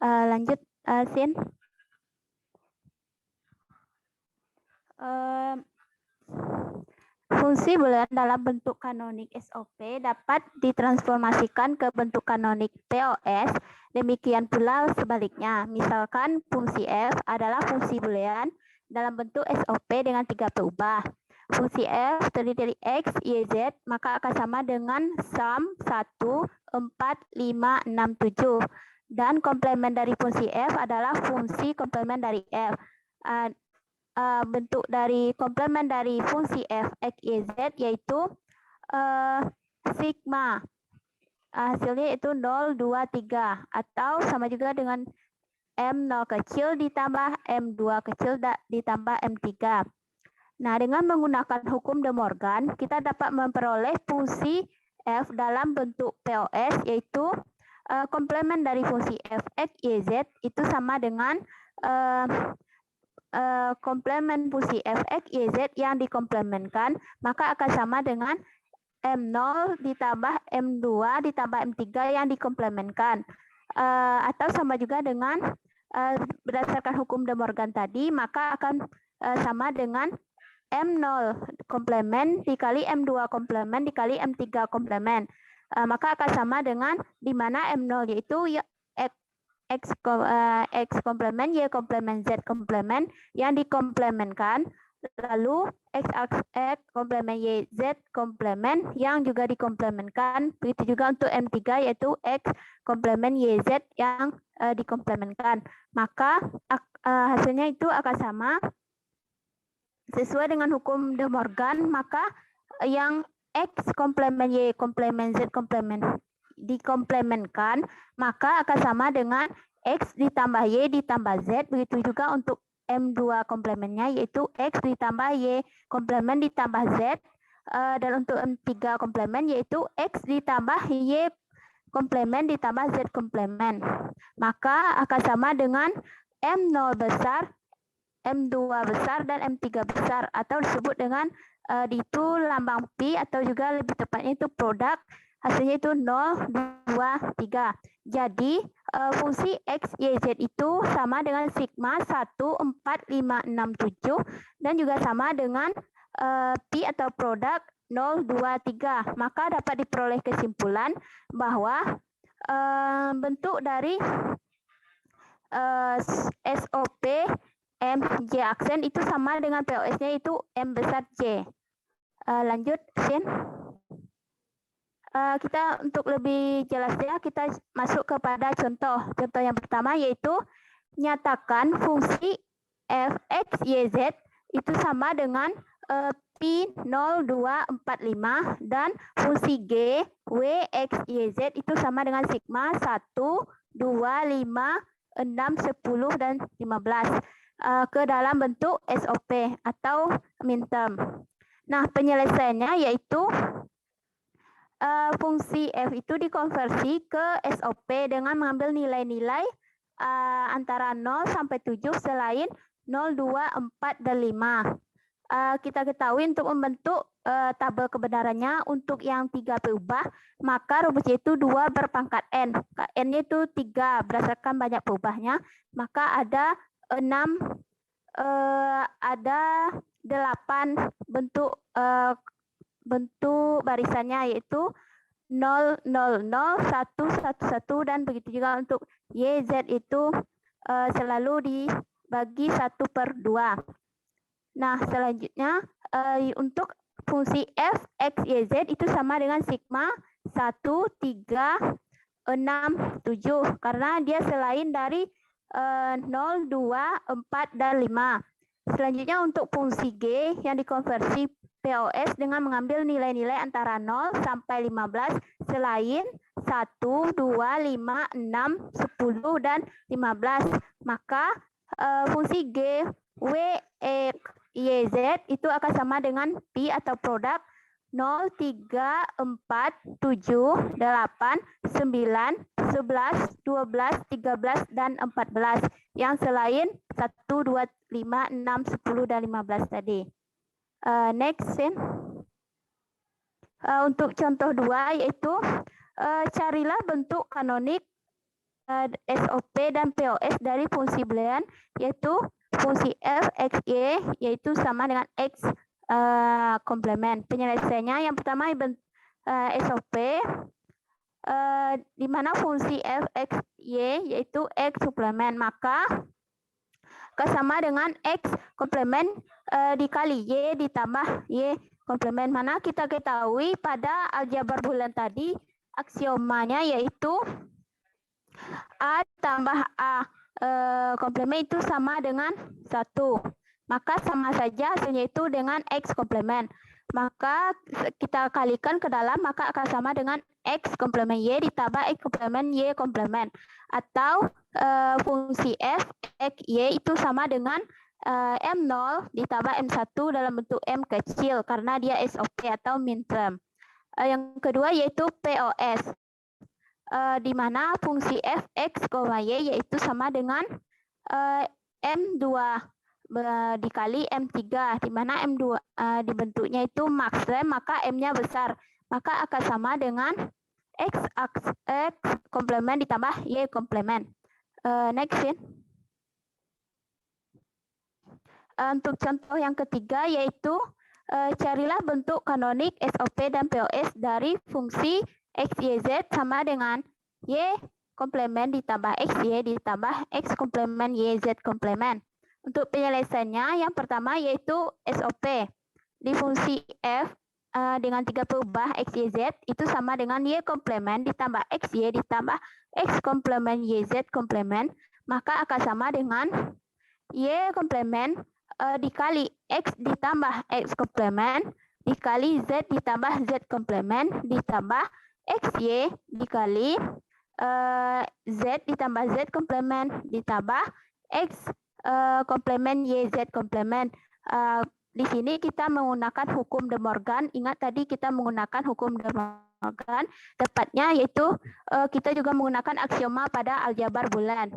Lanjut, Sin. Fungsi boolean dalam bentuk kanonik SOP dapat ditransformasikan ke bentuk kanonik POS, demikian pula sebaliknya. Misalkan fungsi F adalah fungsi boolean dalam bentuk SOP dengan 3 peubah. Fungsi F terdiri dari X, Y, Z, maka akan sama dengan sum 1, 4, 5, 6, 7. Dan komplement dari fungsi F adalah fungsi komplement dari F. Bentuk dari komplement dari fungsi f, x, y, z yaitu sigma. Hasilnya itu 0, 2, 3. Atau sama juga dengan M0 kecil ditambah M2 kecil ditambah M3. Nah, dengan menggunakan hukum De Morgan, kita dapat memperoleh fungsi f dalam bentuk POS, yaitu komplement dari fungsi f, x, y, z itu sama dengan komplement fungsi f, x, y, z yang dikomplementkan, maka akan sama dengan M0 ditambah M2 ditambah M3 yang dikomplementkan. Atau sama juga dengan berdasarkan hukum De Morgan tadi, maka akan sama dengan M0 komplement dikali M2 komplement dikali M3 komplement. Maka akan sama dengan di mana M0 yaitu X komplement, Y komplement, Z komplement yang dikomplementkan, lalu X komplement, Y, Z komplement yang juga dikomplementkan. Begitu juga untuk M3 yaitu X komplement, Y, Z yang dikomplementkan. Maka hasilnya itu akan sama sesuai dengan hukum De Morgan, maka yang X komplement, Y komplement, Z komplement dikomplementkan, maka akan sama dengan X ditambah Y ditambah Z. Begitu juga untuk M2 komplementnya, yaitu X ditambah Y komplement ditambah Z. Dan untuk M3 komplement, yaitu X ditambah Y komplement ditambah Z komplement. Maka akan sama dengan M0 besar, M2 besar, dan M3 besar, atau disebut dengan itu lambang pi, atau juga lebih tepatnya itu produk. Hasilnya itu 0, 2, 3. Jadi fungsi X, Y, Z itu sama dengan sigma 1, 4, 5, 6, 7. Dan juga sama dengan pi atau produk 0, 2, 3. Maka dapat diperoleh kesimpulan bahwa bentuk dari SOP M, J aksen itu sama dengan POS-nya itu M besar J. Lanjut, Sin. Kita untuk lebih jelasnya kita masuk kepada contoh yang pertama, yaitu nyatakan fungsi f x, y, z itu sama dengan pi 0,245 dan fungsi g, w, x, y, z itu sama dengan sigma 1, 2, 5, 6, 10, dan 15 ke dalam bentuk SOP atau minterm. Nah, penyelesaiannya yaitu fungsi f itu dikonversi ke SOP dengan mengambil nilai-nilai antara 0 sampai 7 selain 0, 2, 4, dan 5. Kita ketahui untuk membentuk tabel kebenarannya untuk yang 3 berubah, maka rumusnya itu 2 berpangkat n. N-nya itu 3 berdasarkan banyak berubahnya, maka ada 6, ada 8 bentuk barisannya, yaitu 0, 0, 0, 1, 1, 1, dan begitu juga untuk Y, Z itu selalu dibagi 1/2. Nah, selanjutnya untuk fungsi f, x, y, z itu sama dengan sigma 1, 3, 6, 7 karena dia selain dari 0, 2, 4, dan 5. Selanjutnya untuk fungsi g yang dikonversi POS dengan mengambil nilai-nilai antara 0 sampai 15 selain 1, 2, 5, 6, 10, dan 15. Maka fungsi G, W, X, Y, Z itu akan sama dengan Pi atau produk 0, 3, 4, 7, 8, 9, 11, 12, 13, dan 14. Yang selain 1, 2, 5, 6, 10, dan 15 tadi. Next, untuk contoh 2 yaitu carilah bentuk kanonik SOP dan POS dari fungsi boolean yaitu fungsi f, x, y yaitu sama dengan x komplement. Penyelesaiannya yang pertama SOP di mana fungsi f, x, y yaitu x suplemen, maka sama dengan x komplement dikali y ditambah y komplement. Mana kita ketahui pada aljabar bulan tadi aksiomanya yaitu A tambah A komplement itu sama dengan 1. Maka sama saja hasilnya itu dengan X komplement. Maka kita kalikan ke dalam, maka akan sama dengan X komplement Y ditambah X komplement Y komplement. Atau fungsi F, X, Y itu sama dengan M0 ditambah M1 dalam bentuk M kecil karena dia SOP atau minterm. Yang kedua yaitu POS. Di mana fungsi f, x, y yaitu sama dengan M2 dikali M3, di mana M2 dibentuknya itu maxterm, maka M-nya besar. Maka akan sama dengan X komplement ditambah Y komplement. Next, untuk contoh yang ketiga yaitu carilah bentuk kanonik SOP dan POS dari fungsi X, Y, Z sama dengan Y komplement ditambah X, Y ditambah X komplement Y, Z komplement. Untuk penyelesaiannya yang pertama yaitu SOP. Di fungsi F dengan 3 berubah X, Y, Z itu sama dengan Y komplement ditambah X, Y ditambah X komplement Y, Z komplement. Maka akan sama dengan Y komplement dikali X ditambah X komplement dikali Z ditambah Z komplement ditambah XY dikali Z ditambah Z komplement ditambah X komplement YZ komplement. Di sini kita menggunakan hukum De Morgan. Ingat tadi kita menggunakan hukum De Morgan. Tepatnya yaitu kita juga menggunakan aksioma pada aljabar bulan.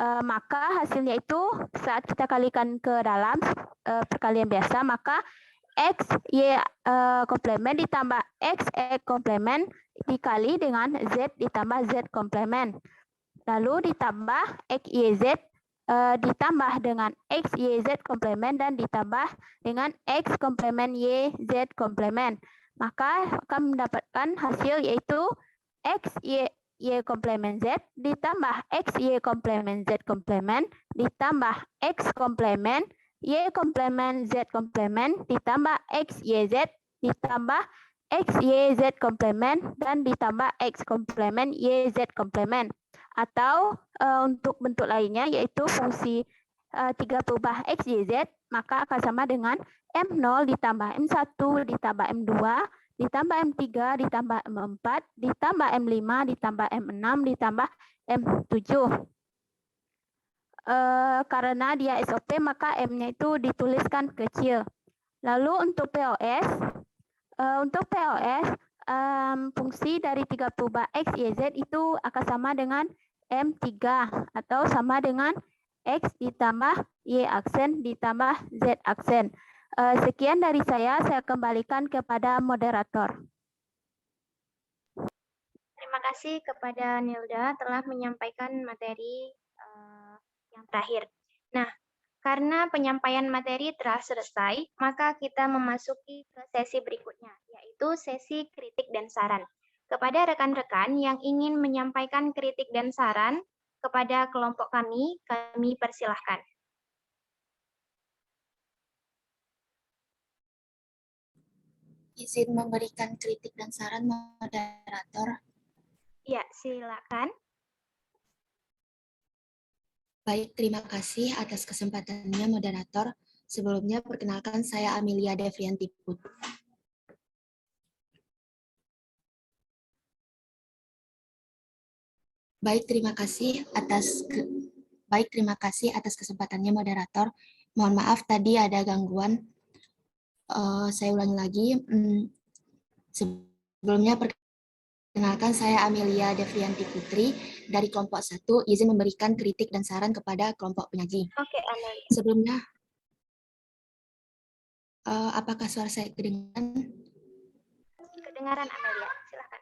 Maka hasilnya itu saat kita kalikan ke dalam perkalian biasa, maka X, Y komplement ditambah X, komplement dikali dengan Z ditambah Z komplement. Lalu ditambah X, Y, Z ditambah dengan X, Y, Z komplement dan ditambah dengan X komplement Y, Z komplement. Maka akan mendapatkan hasil yaitu X, Y komplement Z ditambah X, Y komplement Z komplement ditambah X komplement Y komplement Z komplement ditambah X, Y, Z ditambah X, Y, Z komplement dan ditambah X komplement Y, Z komplement. Atau untuk bentuk lainnya yaitu fungsi 3 perubahan X, Y, Z, maka akan sama dengan M0 ditambah M1 ditambah M2 ditambah M3 ditambah M4 ditambah M5 ditambah M6 ditambah M7. Karena dia SOP maka M-nya itu dituliskan kecil. Lalu untuk POS, fungsi dari 3 perubahan X, Y, Z itu akan sama dengan M3 atau sama dengan X ditambah Y aksen ditambah Z aksen. Sekian dari saya kembalikan kepada moderator. Terima kasih kepada Nilda telah menyampaikan materi yang terakhir. Nah, karena penyampaian materi telah selesai, maka kita memasuki ke sesi berikutnya, yaitu sesi kritik dan saran. Kepada rekan-rekan yang ingin menyampaikan kritik dan saran kepada kelompok kami persilahkan. Izin memberikan kritik dan saran moderator. Ya, silakan. Baik, terima kasih atas kesempatannya moderator. Sebelumnya perkenalkan saya Amelia Devrianti Putri. Baik, terima kasih atas kesempatannya moderator. Mohon maaf tadi ada gangguan. Saya ulangi lagi. Sebelumnya perkenalkan saya Amelia Devrianti Putri dari kelompok 1, izin memberikan kritik dan saran kepada kelompok penyaji. Oke, Amelia. Sebelumnya, apakah suara saya kedengaran? Kedengaran, Amelia. Silakan.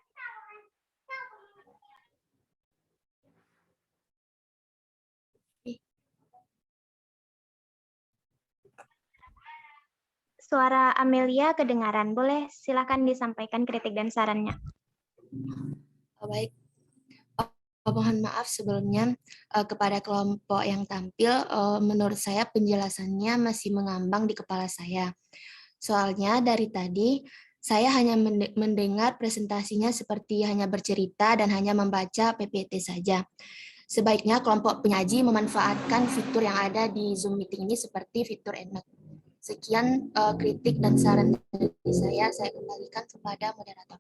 Suara Amelia kedengaran. Boleh silakan disampaikan kritik dan sarannya. Baik. Mohon maaf sebelumnya kepada kelompok yang tampil, menurut saya penjelasannya masih mengambang di kepala saya. Soalnya dari tadi saya hanya mendengar presentasinya seperti hanya bercerita dan hanya membaca PPT saja. Sebaiknya kelompok penyaji memanfaatkan fitur yang ada di Zoom meeting ini seperti fitur EndNote. Sekian kritik dan saran dari saya kembalikan kepada moderator.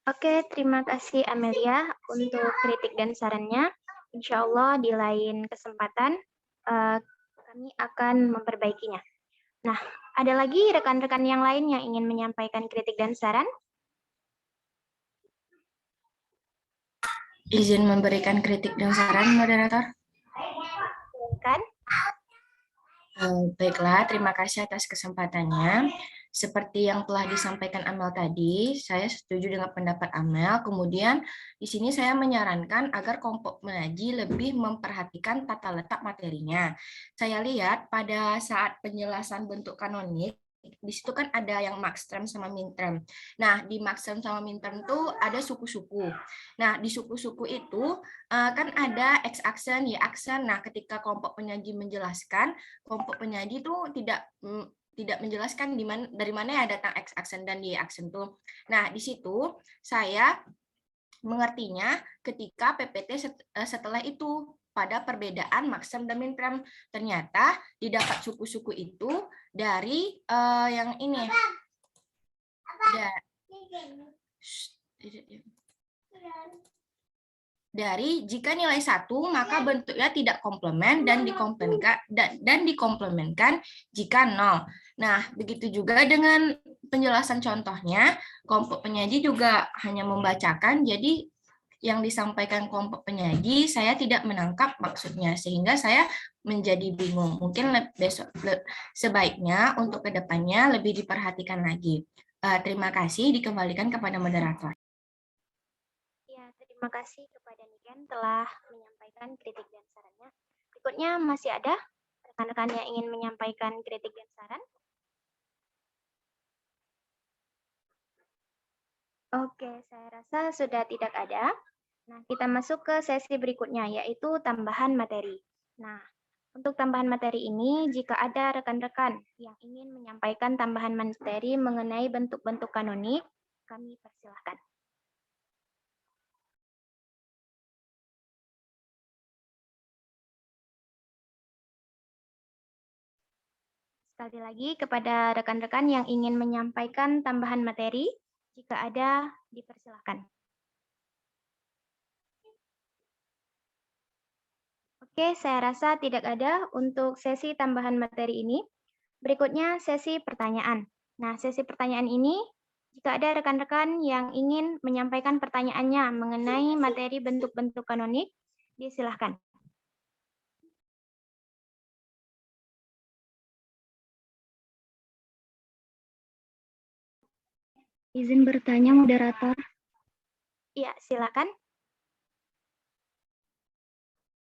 Oke, terima kasih Amelia untuk kritik dan sarannya. Insya Allah di lain kesempatan kami akan memperbaikinya. Nah, ada lagi rekan-rekan yang lain yang ingin menyampaikan kritik dan saran? Izin memberikan kritik dan saran, moderator. Silakan. Baiklah, terima kasih atas kesempatannya. Seperti yang telah disampaikan Amel tadi, saya setuju dengan pendapat Amel. Kemudian di sini saya menyarankan agar kelompok mengaji lebih memperhatikan tata letak materinya. Saya lihat pada saat penjelasan bentuk kanonik, di situ kan ada yang max term sama min term. Nah, di max term sama min term itu ada suku-suku. Nah, di suku-suku itu kan ada X aksen, Y aksen. Nah, ketika kelompok penyaji menjelaskan, kelompok penyaji itu tidak menjelaskan dari mana ya datang X aksen dan Y aksen tuh. Nah, di situ saya mengertinya ketika PPT setelah itu pada perbedaan max term dan min term. Ternyata didapat suku-suku itu dari yang ini. Dari jika nilai 1 maka bentuknya tidak komplement dan dikomplementkan jika 0. Nah, begitu juga dengan penjelasan contohnya, kelompok penyaji juga hanya membacakan, jadi yang disampaikan kelompok penyaji saya tidak menangkap maksudnya, sehingga saya menjadi bingung. Mungkin sebaiknya untuk kedepannya lebih diperhatikan lagi. Terima kasih, dikembalikan kepada moderator. Terima kasih kepada Niken telah menyampaikan kritik dan sarannya. Berikutnya masih ada rekan-rekan yang ingin menyampaikan kritik dan saran? Oke, saya rasa sudah tidak ada. Nah, kita masuk ke sesi berikutnya, yaitu tambahan materi. Nah, untuk tambahan materi ini, jika ada rekan-rekan yang ingin menyampaikan tambahan materi mengenai bentuk-bentuk kanonik, kami persilahkan. Sekali lagi kepada rekan-rekan yang ingin menyampaikan tambahan materi, jika ada dipersilakan. Oke, saya rasa tidak ada untuk sesi tambahan materi ini. Berikutnya sesi pertanyaan. Nah, sesi pertanyaan ini, jika ada rekan-rekan yang ingin menyampaikan pertanyaannya mengenai materi bentuk-bentuk kanonik, disilahkan. Izin bertanya, moderator. Iya, silakan.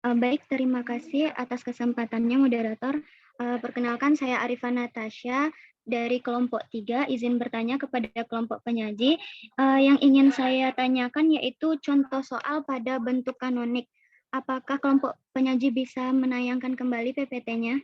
Baik, terima kasih atas kesempatannya, moderator. Perkenalkan, saya Arifa Natasha dari kelompok 3. Izin bertanya kepada kelompok penyaji. Yang ingin saya tanyakan yaitu contoh soal pada bentuk kanonik. Apakah kelompok penyaji bisa menayangkan kembali PPT-nya?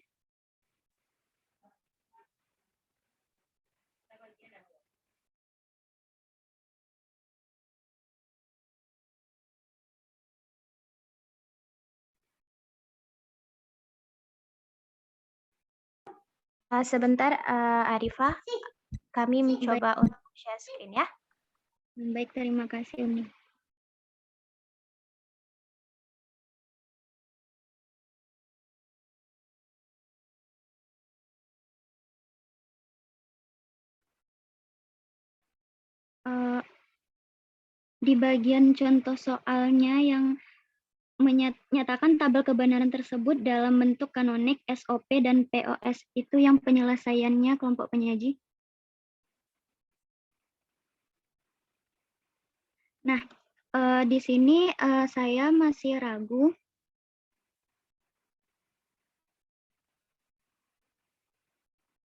Sebentar, Arifah, kami mencoba untuk share screen ya. Baik, terima kasih, Uni. Di bagian contoh soalnya yang menyatakan tabel kebenaran tersebut dalam bentuk kanonik, SOP, dan POS, itu yang penyelesaiannya kelompok penyaji. Nah, di sini saya masih ragu.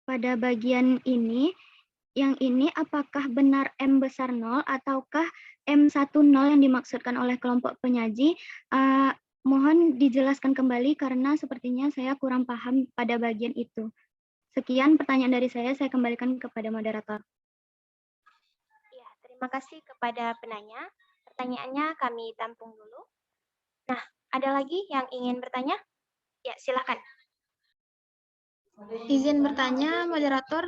Pada bagian ini, yang ini apakah benar M besar 0 ataukah M10 yang dimaksudkan oleh kelompok penyaji? Mohon dijelaskan kembali karena sepertinya saya kurang paham pada bagian itu. Sekian pertanyaan dari saya kembalikan kepada moderator. Ya, terima kasih kepada penanya. Pertanyaannya kami tampung dulu. Nah, ada lagi yang ingin bertanya? Ya, silakan. Izin bertanya, moderator.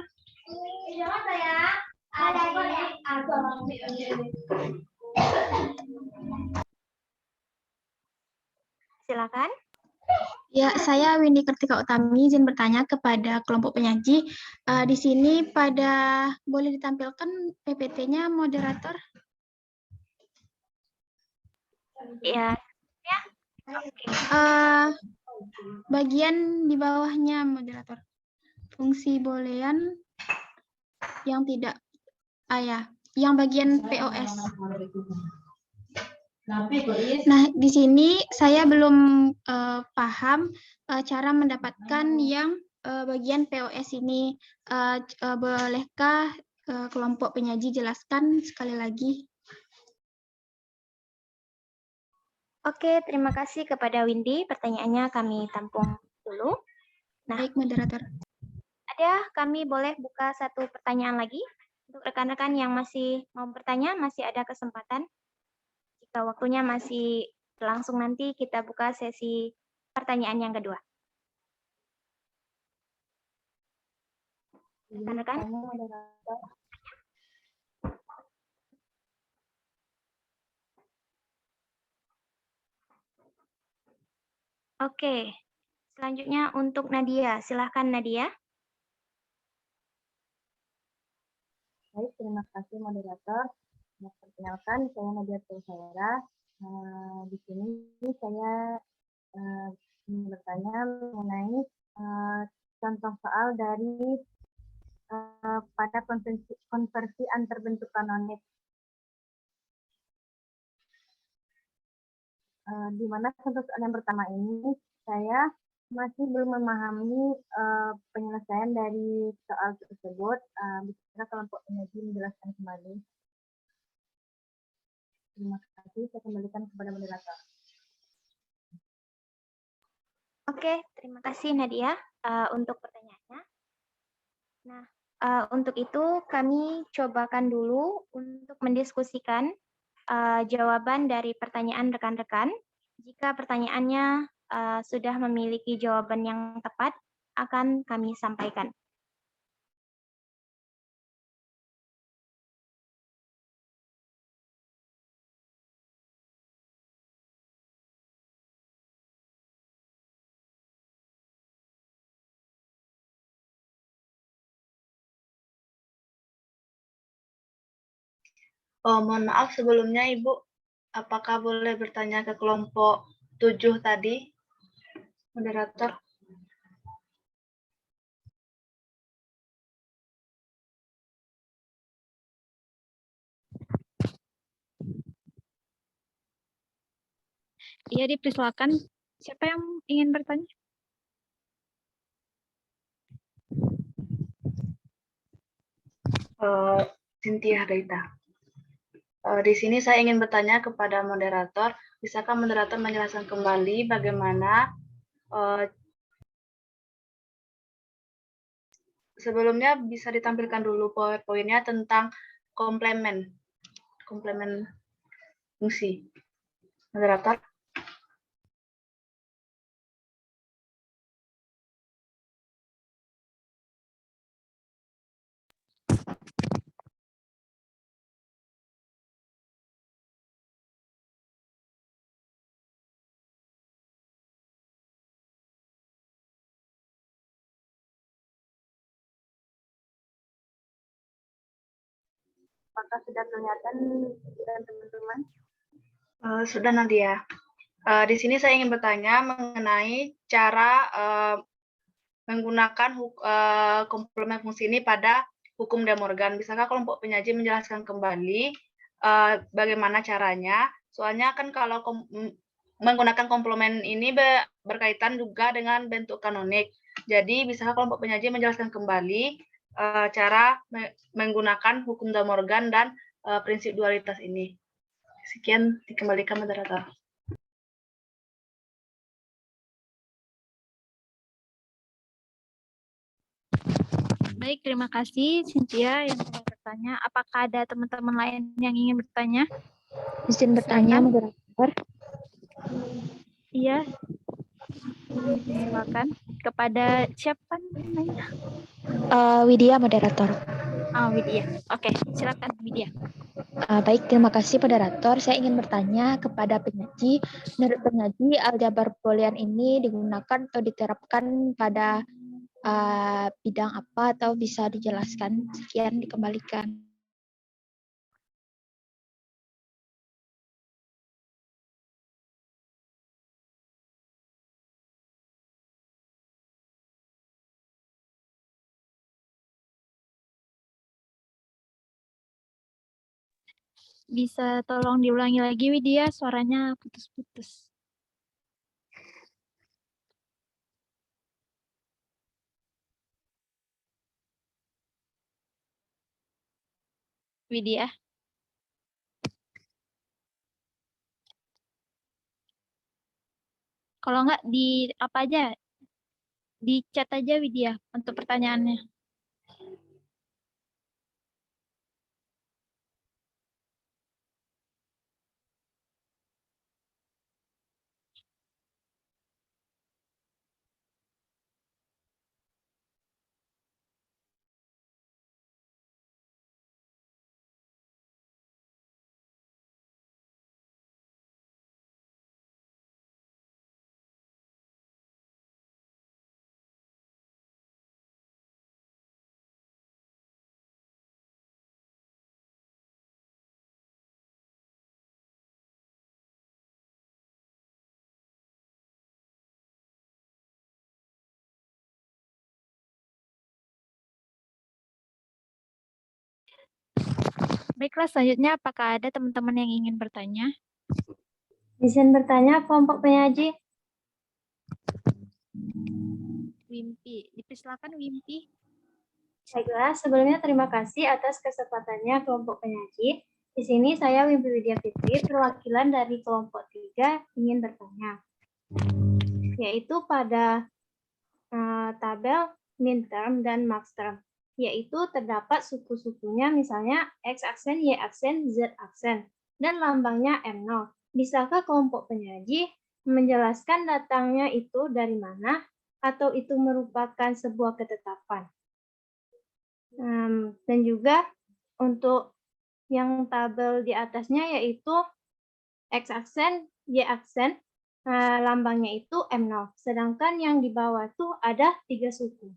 Silakan. Ya, saya Windy Kartika Utami, izin bertanya kepada kelompok penyaji. Di sini boleh ditampilkan PPT-nya, moderator? Ya. Oke. Bagian di bawahnya, moderator. Fungsi boolean yang tidak, yang bagian POS. Nah, di sini saya belum paham cara mendapatkan yang bagian POS ini. Bolehkah kelompok penyaji jelaskan sekali lagi? Oke, terima kasih kepada Windy. Pertanyaannya kami tampung dulu. Nah, baik, moderator. Kami boleh buka satu pertanyaan lagi. Untuk rekan-rekan yang masih mau bertanya, masih ada kesempatan. Jika waktunya masih berlangsung, nanti kita buka sesi pertanyaan yang kedua. Rekan-rekan? Oke, selanjutnya untuk Nadia. Silahkan Nadia. Baik, terima kasih moderator. Perkenalkan, saya Nadia Tulsaira. Di sini saya bertanya mengenai contoh soal dari pada konversi antar bentuk kanonik. Di mana contoh soal yang pertama ini saya masih belum memahami penyelesaian dari soal tersebut. Bisa kelompok penyaji menjelaskan kembali. Terima kasih, saya kembalikan kepada moderator. Oke, terima kasih Nadia untuk pertanyaannya. Nah, untuk itu kami cobakan dulu untuk mendiskusikan jawaban dari pertanyaan rekan-rekan. Jika pertanyaannya sudah memiliki jawaban yang tepat, akan kami sampaikan. Oh, mohon maaf sebelumnya Ibu, apakah boleh bertanya ke kelompok 7 tadi, moderator? Iya, dipersilakan. Siapa yang ingin bertanya? Cynthia Rita. Di sini saya ingin bertanya kepada moderator, bisakah moderator menjelaskan kembali bagaimana sebelumnya bisa ditampilkan dulu PowerPoint-nya tentang komplement fungsi. Moderator. Apakah sudah kelihatan dan teman-teman? Sudah Nadia. Di sini saya ingin bertanya mengenai cara menggunakan komplement fungsi ini pada hukum De Morgan. Bisakah kelompok penyaji menjelaskan kembali bagaimana caranya? Soalnya kan kalau menggunakan komplement ini berkaitan juga dengan bentuk kanonik. Jadi bisakah kelompok penyaji menjelaskan kembali cara menggunakan hukum De Morgan dan prinsip dualitas ini? Sekian, dikembalikan moderator. Baik, terima kasih Cynthia yang ingin bertanya. Apakah ada teman-teman lain yang ingin bertanya? Izin bertanya, moderator. Iya. Silakan. Kepada siapa namanya? Widya, moderator. Widya. Oke, silakan Widya. Baik, terima kasih moderator. Saya ingin bertanya kepada penyaji. Menurut penyaji, aljabar Boolean ini digunakan atau diterapkan pada bidang apa atau bisa dijelaskan? Sekian, dikembalikan. Bisa tolong diulangi lagi Widya, suaranya putus-putus. Widya. Kalau enggak di apa aja? Di chat aja Widya untuk pertanyaannya. Baiklah, selanjutnya apakah ada teman-teman yang ingin bertanya? Izin bertanya, kelompok penyaji. Wimpi, dipersilakan Wimpi. Baiklah, sebelumnya terima kasih atas kesempatannya kelompok penyaji. Di sini saya Wimpi Widya Fitri, perwakilan dari kelompok 3 ingin bertanya. Yaitu pada tabel min term dan max term. Yaitu terdapat suku-sukunya misalnya X aksen, Y aksen, Z aksen, dan lambangnya M0. Bisakah kelompok penyaji menjelaskan datangnya itu dari mana atau itu merupakan sebuah ketetapan? Dan juga untuk yang tabel di atasnya yaitu X aksen, Y aksen, lambangnya itu M0. Sedangkan yang di bawah tuh ada 3 suku.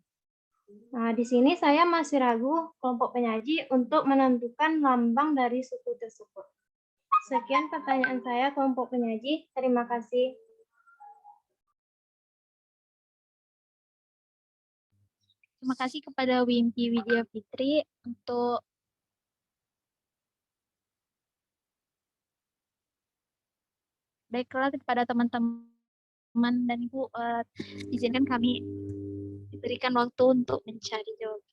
Nah, di sini saya masih ragu kelompok penyaji untuk menentukan lambang dari suku tersebut. Sekian pertanyaan saya kelompok penyaji. Terima kasih. Terima kasih kepada Wimpi Widya Fitri untuk baiklah kepada teman-teman dan Ibu, izinkan kami diberikan waktu untuk mencari jawaban.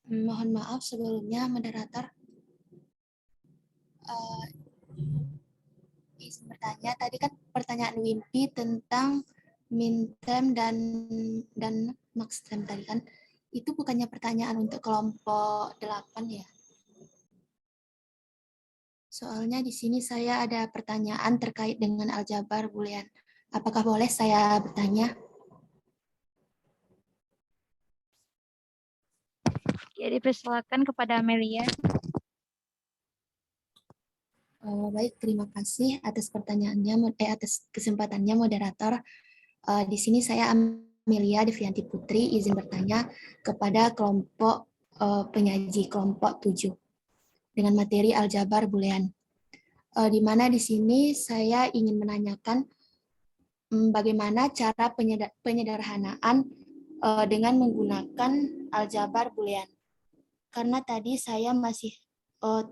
Mohon maaf sebelumnya, moderator. Izin bertanya, tadi kan pertanyaan Wimpi tentang min term dan max term tadi kan. Itu bukannya pertanyaan untuk kelompok 8 ya? Soalnya di sini saya ada pertanyaan terkait dengan aljabar boolean. Apakah boleh saya bertanya? Ya, dipersilakan kepada Amelia. Baik, terima kasih atas pertanyaannya, atas kesempatannya moderator. Di sini saya Amelia Devianti Putri izin bertanya kepada kelompok penyaji kelompok 7 dengan materi aljabar boolean. Di mana di sini saya ingin menanyakan bagaimana cara penyederhanaan dengan menggunakan aljabar boolean. Karena tadi saya masih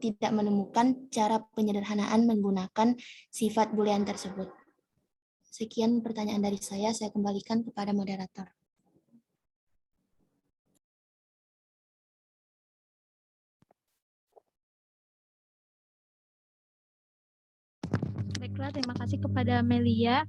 tidak menemukan cara penyederhanaan menggunakan sifat boolean tersebut. Sekian pertanyaan dari saya kembalikan kepada moderator. Baiklah, terima kasih kepada Amelia.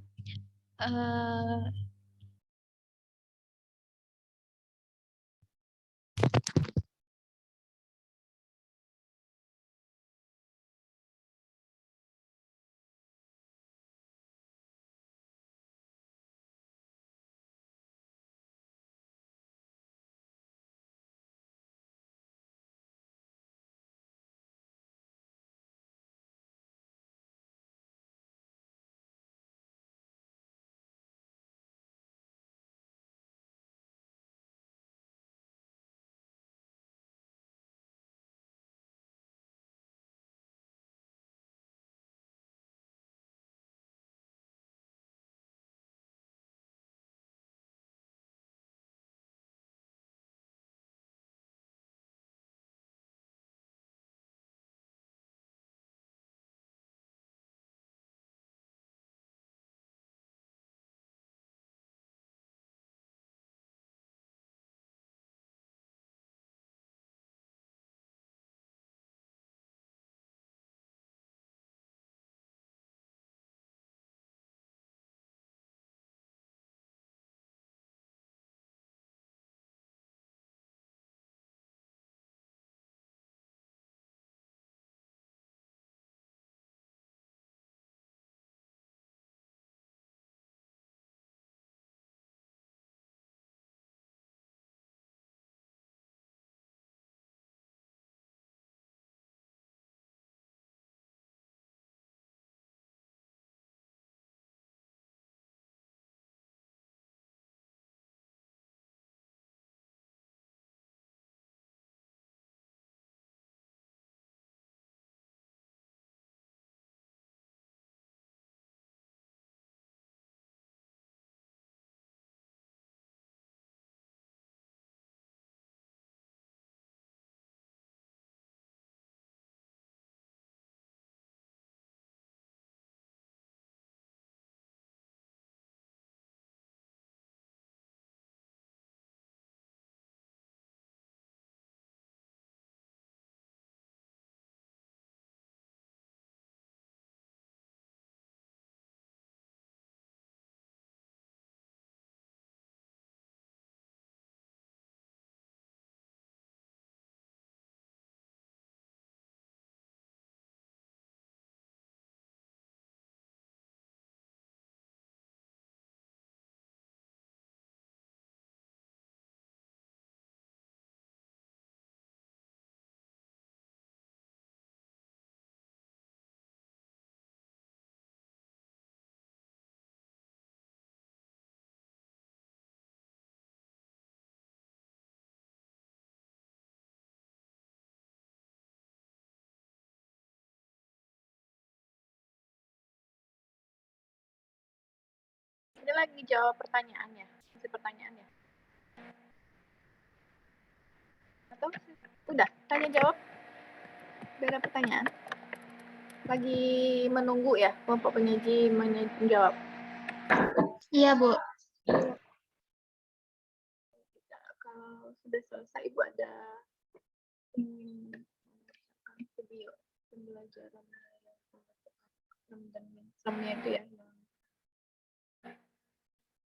Ini lagi jawab pertanyaannya, isi pertanyaannya. Atau udah tanya jawab? Udah ada pertanyaan? Lagi menunggu ya kelompok penyaji menjawab. Iya, Bu. Kalau sudah selesai, Ibu ada video pembelajaran dan minstrumnya itu ya.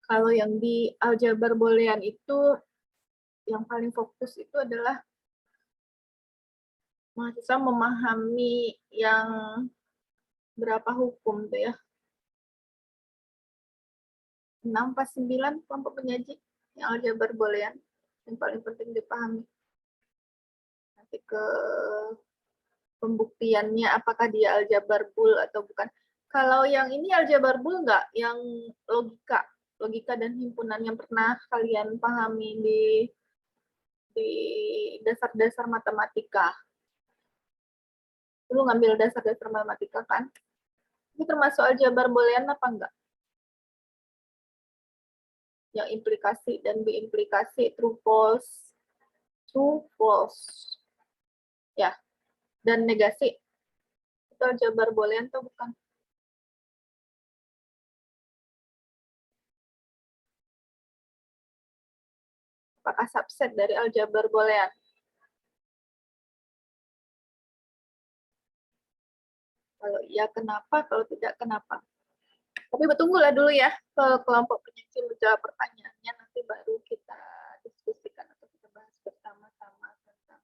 Kalau yang di aljabar boolean itu yang paling fokus itu adalah mahasiswa memahami yang berapa hukum tuh ya. 6 pas 9 kelompok penyaji yang aljabar boolean yang paling penting dipahami. Nanti ke pembuktiannya apakah dia aljabar bool atau bukan. Kalau yang ini aljabar bool enggak, yang logika dan himpunan yang pernah kalian pahami di dasar-dasar matematika. Lu ngambil dasar-dasar matematika kan? Ini termasuk aljabar boolean apa enggak? Yang implikasi dan biimplikasi, true false, ya, dan negasi. Itu aljabar boolean atau bukan? Apakah subset dari aljabar boolean? Kalau iya, kenapa? Kalau tidak, kenapa? Tapi bertunggulah dulu ya ke kelompok penyaji menjawab pertanyaannya, nanti baru kita diskusikan atau kita bahas bersama-sama tentang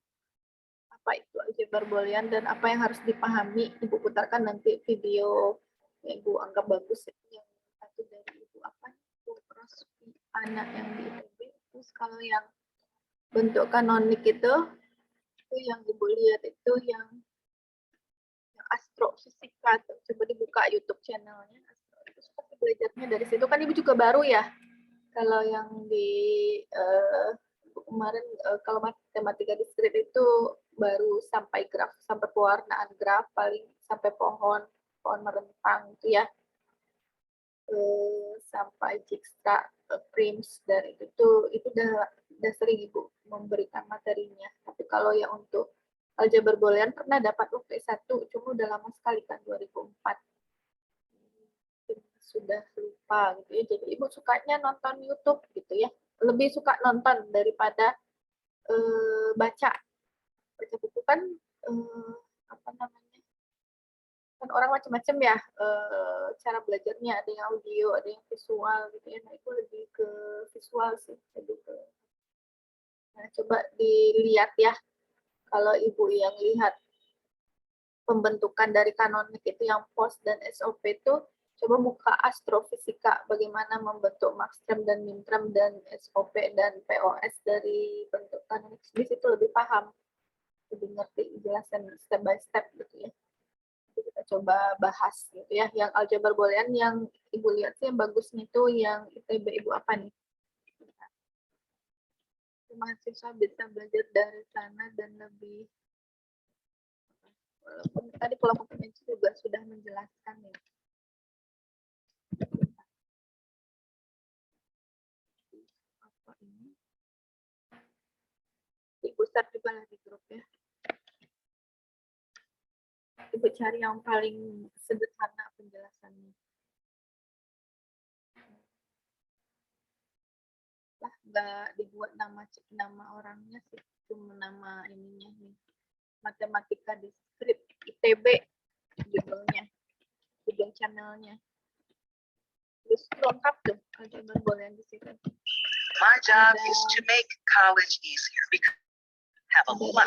apa itu aljabar boolean dan apa yang harus dipahami. Ibu putarkan nanti video yang Ibu anggap bagus, yang satu dari Ibu apa? Ibu Rospi anak yang di ITB. Terus kalau yang bentuk kanonik itu yang Ibu lihat itu yang astrofisika. Coba dibuka YouTube channelnya. Pasti belajarnya dari situ kan. Ibu juga baru ya. Kalau yang di kemarin kalau matematika diskrit itu baru sampai graf, sampai pewarnaan graf, paling sampai pohon merentang itu ya. Sampai Dijkstra, Prims, dan itu udah sering Ibu memberikan materinya. Tapi kalau yang untuk aljabar boolean pernah dapat UP1, cuma udah lama sekali kan, 2004. Sudah lupa gitu ya. Jadi Ibu sukanya nonton YouTube gitu ya. Lebih suka nonton daripada baca buku kan, apa namanya? Kan orang macam-macam ya cara belajarnya, ada yang audio, ada yang visual gitu ya. Nah, itu lebih ke visual sih, lebih ke. Nah, coba dilihat ya. Kalau Ibu yang lihat pembentukan dari kanonik itu yang POS dan SOP itu, coba buka astrofisika, bagaimana membentuk maxterm dan minterm dan SOP dan POS dari bentuk kanonik. Di situ lebih paham, lebih ngerti, jelasin step by step gitu ya. Jadi kita coba bahas gitu ya. Yang aljabar boolean yang Ibu lihat sih yang bagusnya itu yang ITB Ibu apa nih? Mahasiswa bisa belajar dari sana dan lebih, walaupun tadi kelompok penyaji juga sudah menjelaskan ya. Apa ini? Ibu start juga lah di grup ya. Ibu cari yang paling sederhana penjelasannya. Lah, nggak dibuat nama orangnya sih, cuma nama ininya nih. Matematika diskrit ITB judulnya, judul channelnya. Terus lengkap tuh aljabar boolean di situ. My job is to make college easier because I have a lot.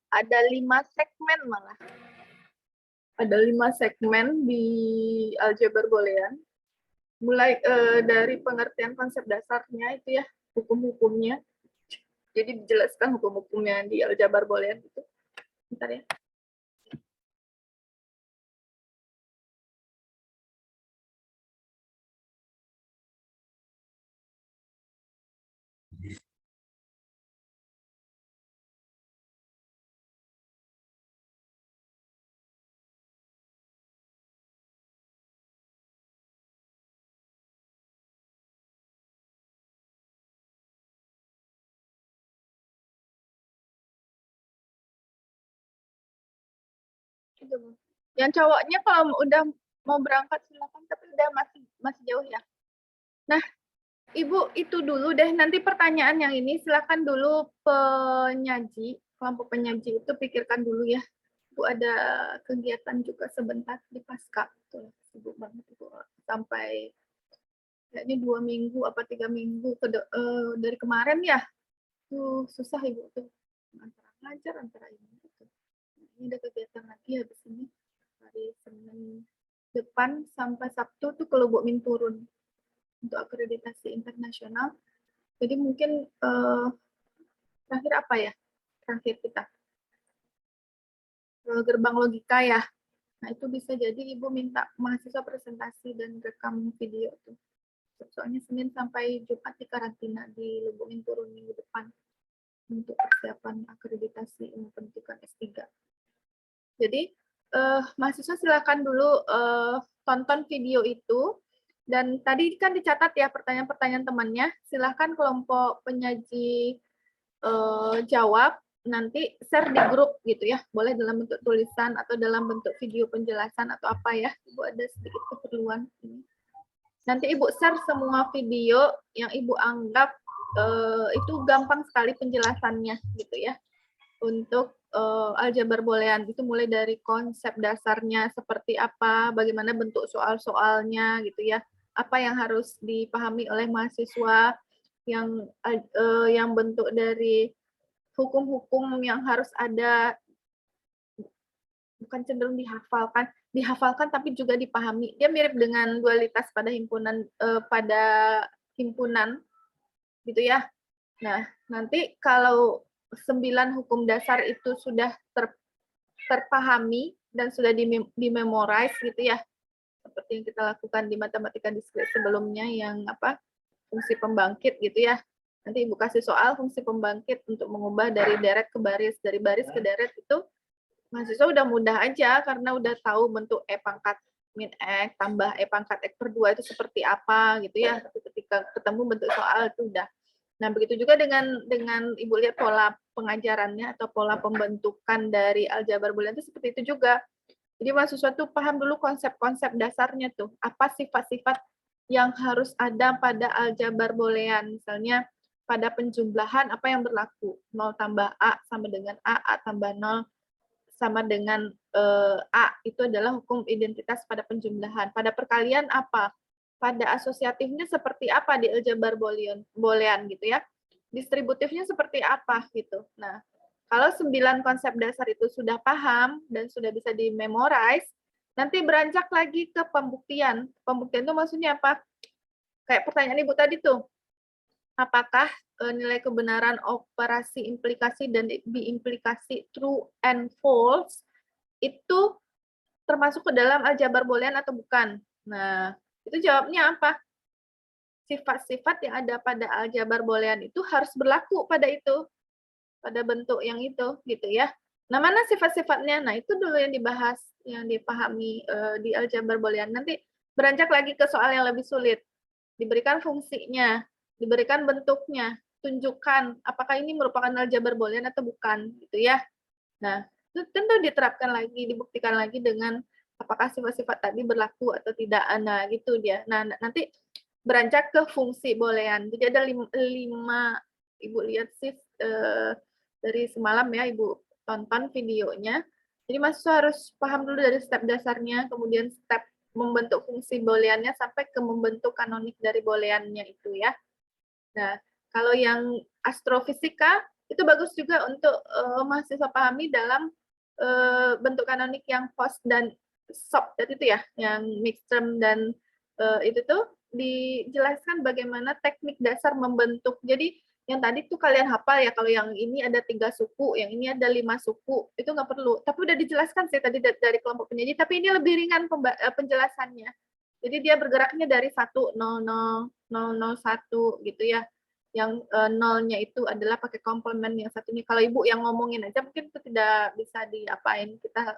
Ada 5 segmen malah. Ada 5 segmen di aljabar boolean. Mulai dari pengertian konsep dasarnya itu ya, hukum-hukumnya. Jadi dijelaskan hukum-hukumnya di aljabar boolean itu. Bentar ya. Yang cowoknya kalau udah mau berangkat silakan, tapi udah masih jauh ya. Nah, Ibu itu dulu deh, nanti pertanyaan yang ini silakan dulu penyaji, kelompok penyaji itu pikirkan dulu ya. Bu ada kegiatan juga sebentar di pasca, tuh sibuk banget Ibu sampai kayaknya 2 minggu apa 3 minggu dari kemarin ya. Tuh susah Ibu tuh antara ngajar antara ini gitu. Ini ada kegiatan lagi habis ini hari Senin depan sampai Sabtu tuh ke Lubuk Minturun untuk akreditasi internasional. Jadi mungkin terakhir apa ya? Terakhir kita gerbang logika ya. Nah itu bisa jadi Ibu minta mahasiswa presentasi dan rekam video tuh. Soalnya Senin sampai Jumat di karantina di Lubuk Minturun minggu depan untuk persiapan akreditasi ilmu pendidikan S3. Jadi mahasiswa silakan dulu tonton video itu. Dan tadi kan dicatat ya pertanyaan-pertanyaan temannya. Silahkan kelompok penyaji jawab, nanti share di grup gitu ya. Boleh dalam bentuk tulisan atau dalam bentuk video penjelasan atau apa ya. Ibu ada sedikit keperluan ini. Nanti Ibu share semua video yang Ibu anggap itu gampang sekali penjelasannya gitu ya. Untuk aljabar boolean itu mulai dari konsep dasarnya seperti apa, bagaimana bentuk soal-soalnya gitu ya. Apa yang harus dipahami oleh mahasiswa, yang bentuk dari hukum-hukum yang harus ada, bukan cenderung dihafalkan tapi juga dipahami. Dia mirip dengan dualitas pada himpunan gitu ya. Nah, nanti kalau 9 hukum dasar itu sudah terpahami dan sudah dimemorize gitu ya, seperti yang kita lakukan di matematika diskrit sebelumnya yang fungsi pembangkit gitu ya. Nanti Ibu kasih soal fungsi pembangkit untuk mengubah dari deret ke baris, dari baris ke deret itu mahasiswa udah mudah aja karena udah tahu bentuk E pangkat min X tambah E pangkat X per 2 itu seperti apa gitu ya. Tapi ketika ketemu bentuk soal itu udah. Nah, begitu juga dengan Ibu lihat pola pengajarannya atau pola pembentukan dari aljabar boolean itu seperti itu juga. Jadi mahasiswa tuh paham dulu konsep-konsep dasarnya tuh. Apa sifat-sifat yang harus ada pada aljabar boolean. Misalnya pada penjumlahan apa yang berlaku. 0 tambah A sama dengan A tambah 0 sama dengan A. Itu adalah hukum identitas pada penjumlahan. Pada perkalian apa? Pada asosiatifnya seperti apa di aljabar boolean gitu ya. Distributifnya seperti apa gitu. Nah, kalau 9 konsep dasar itu sudah paham dan sudah bisa dimemorize, nanti beranjak lagi ke pembuktian. Pembuktian itu maksudnya apa? Kayak pertanyaan Ibu tadi tuh. Apakah nilai kebenaran operasi implikasi dan diimplikasi true and false itu termasuk ke dalam aljabar boolean atau bukan? Nah, itu jawabnya apa? Sifat-sifat yang ada pada aljabar boolean itu harus berlaku pada itu. Pada bentuk yang itu gitu ya. Nah, mana sifat-sifatnya? Nah, itu dulu yang dibahas, yang dipahami di aljabar boolean. Nanti beranjak lagi ke soal yang lebih sulit. Diberikan fungsinya, diberikan bentuknya, tunjukkan apakah ini merupakan aljabar boolean atau bukan gitu ya. Nah, itu tentu diterapkan lagi, dibuktikan lagi dengan apakah sifat-sifat tadi berlaku atau tidak. Nah, gitu dia. Nah, nanti beranjak ke fungsi boolean. Jadi ada 5 Ibu lihat sih dari semalam ya Ibu tonton videonya. Jadi mahasiswa harus paham dulu dari step dasarnya, kemudian step membentuk fungsi booleannya sampai ke membentuk kanonik dari booleannya itu ya. Nah, kalau yang astrofisika itu bagus juga untuk mahasiswa pahami dalam bentuk kanonik yang post dan sop tadi itu ya, yang mixed term dan itu tuh dijelaskan bagaimana teknik dasar membentuk. Jadi Yang tadi tuh kalian hafal ya, kalau yang ini ada 3 suku, yang ini ada 5 suku, itu nggak perlu. Tapi udah dijelaskan sih tadi dari kelompok penyaji, tapi ini lebih ringan penjelasannya. Jadi dia bergeraknya dari 1, 0, 0, 0, 0, 1 gitu ya. Yang nolnya itu adalah pakai komplement, yang satunya. Kalau Ibu yang ngomongin aja mungkin itu tidak bisa diapain. Kita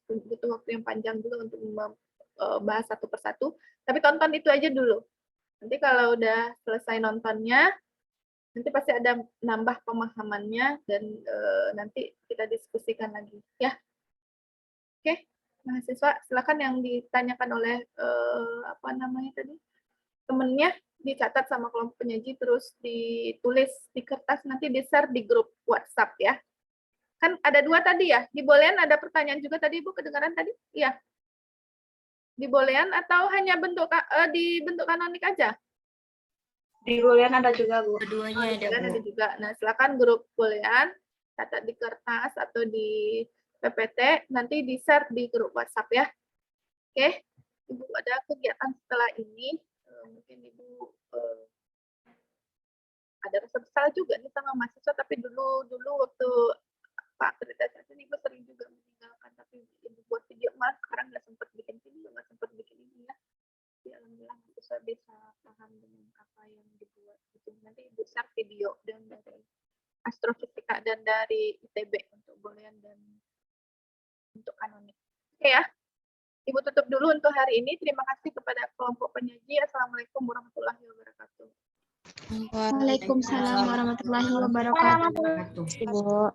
butuh waktu yang panjang juga untuk membahas satu persatu. Tapi tonton itu aja dulu. Nanti kalau udah selesai nontonnya, nanti pasti ada nambah pemahamannya dan nanti kita diskusikan lagi ya. Oke, mahasiswa silakan yang ditanyakan oleh apa namanya tadi temennya dicatat sama kelompok penyaji, terus ditulis di kertas, nanti di-share di grup WhatsApp ya. Kan ada 2 tadi ya. Di Boolean ada pertanyaan juga tadi Ibu, kedengaran tadi? Iya. Di Boolean atau hanya di bentuk kanonik aja? Di Boolean ada juga, Bu. Keduanya ada, Bu. Ada juga. Nah, silakan grup Boolean, catat di kertas atau di PPT, nanti di-share di grup WhatsApp ya. Oke, Ibu ada kegiatan setelah ini, mungkin Ibu ada rasa bersalah juga nih sama mahasiswa, tapi dulu waktu Pak akreditasi Ibu sering juga meninggalkan, tapi Ibu buat video, malah sekarang nggak sempat bikin video, nggak sempat bikin ini ya. Alhamdulillah mahasiswa bisa paham dengan apa yang dibuat gitu. Nanti Ibu share video dan dari astrofisika dan dari ITB untuk Boolean dan untuk kanonik. Oke ya. Ibu tutup dulu untuk hari ini. Terima kasih kepada kelompok penyaji. Assalamualaikum warahmatullahi wabarakatuh. Waalaikumsalam warahmatullahi wabarakatuh. Ibu.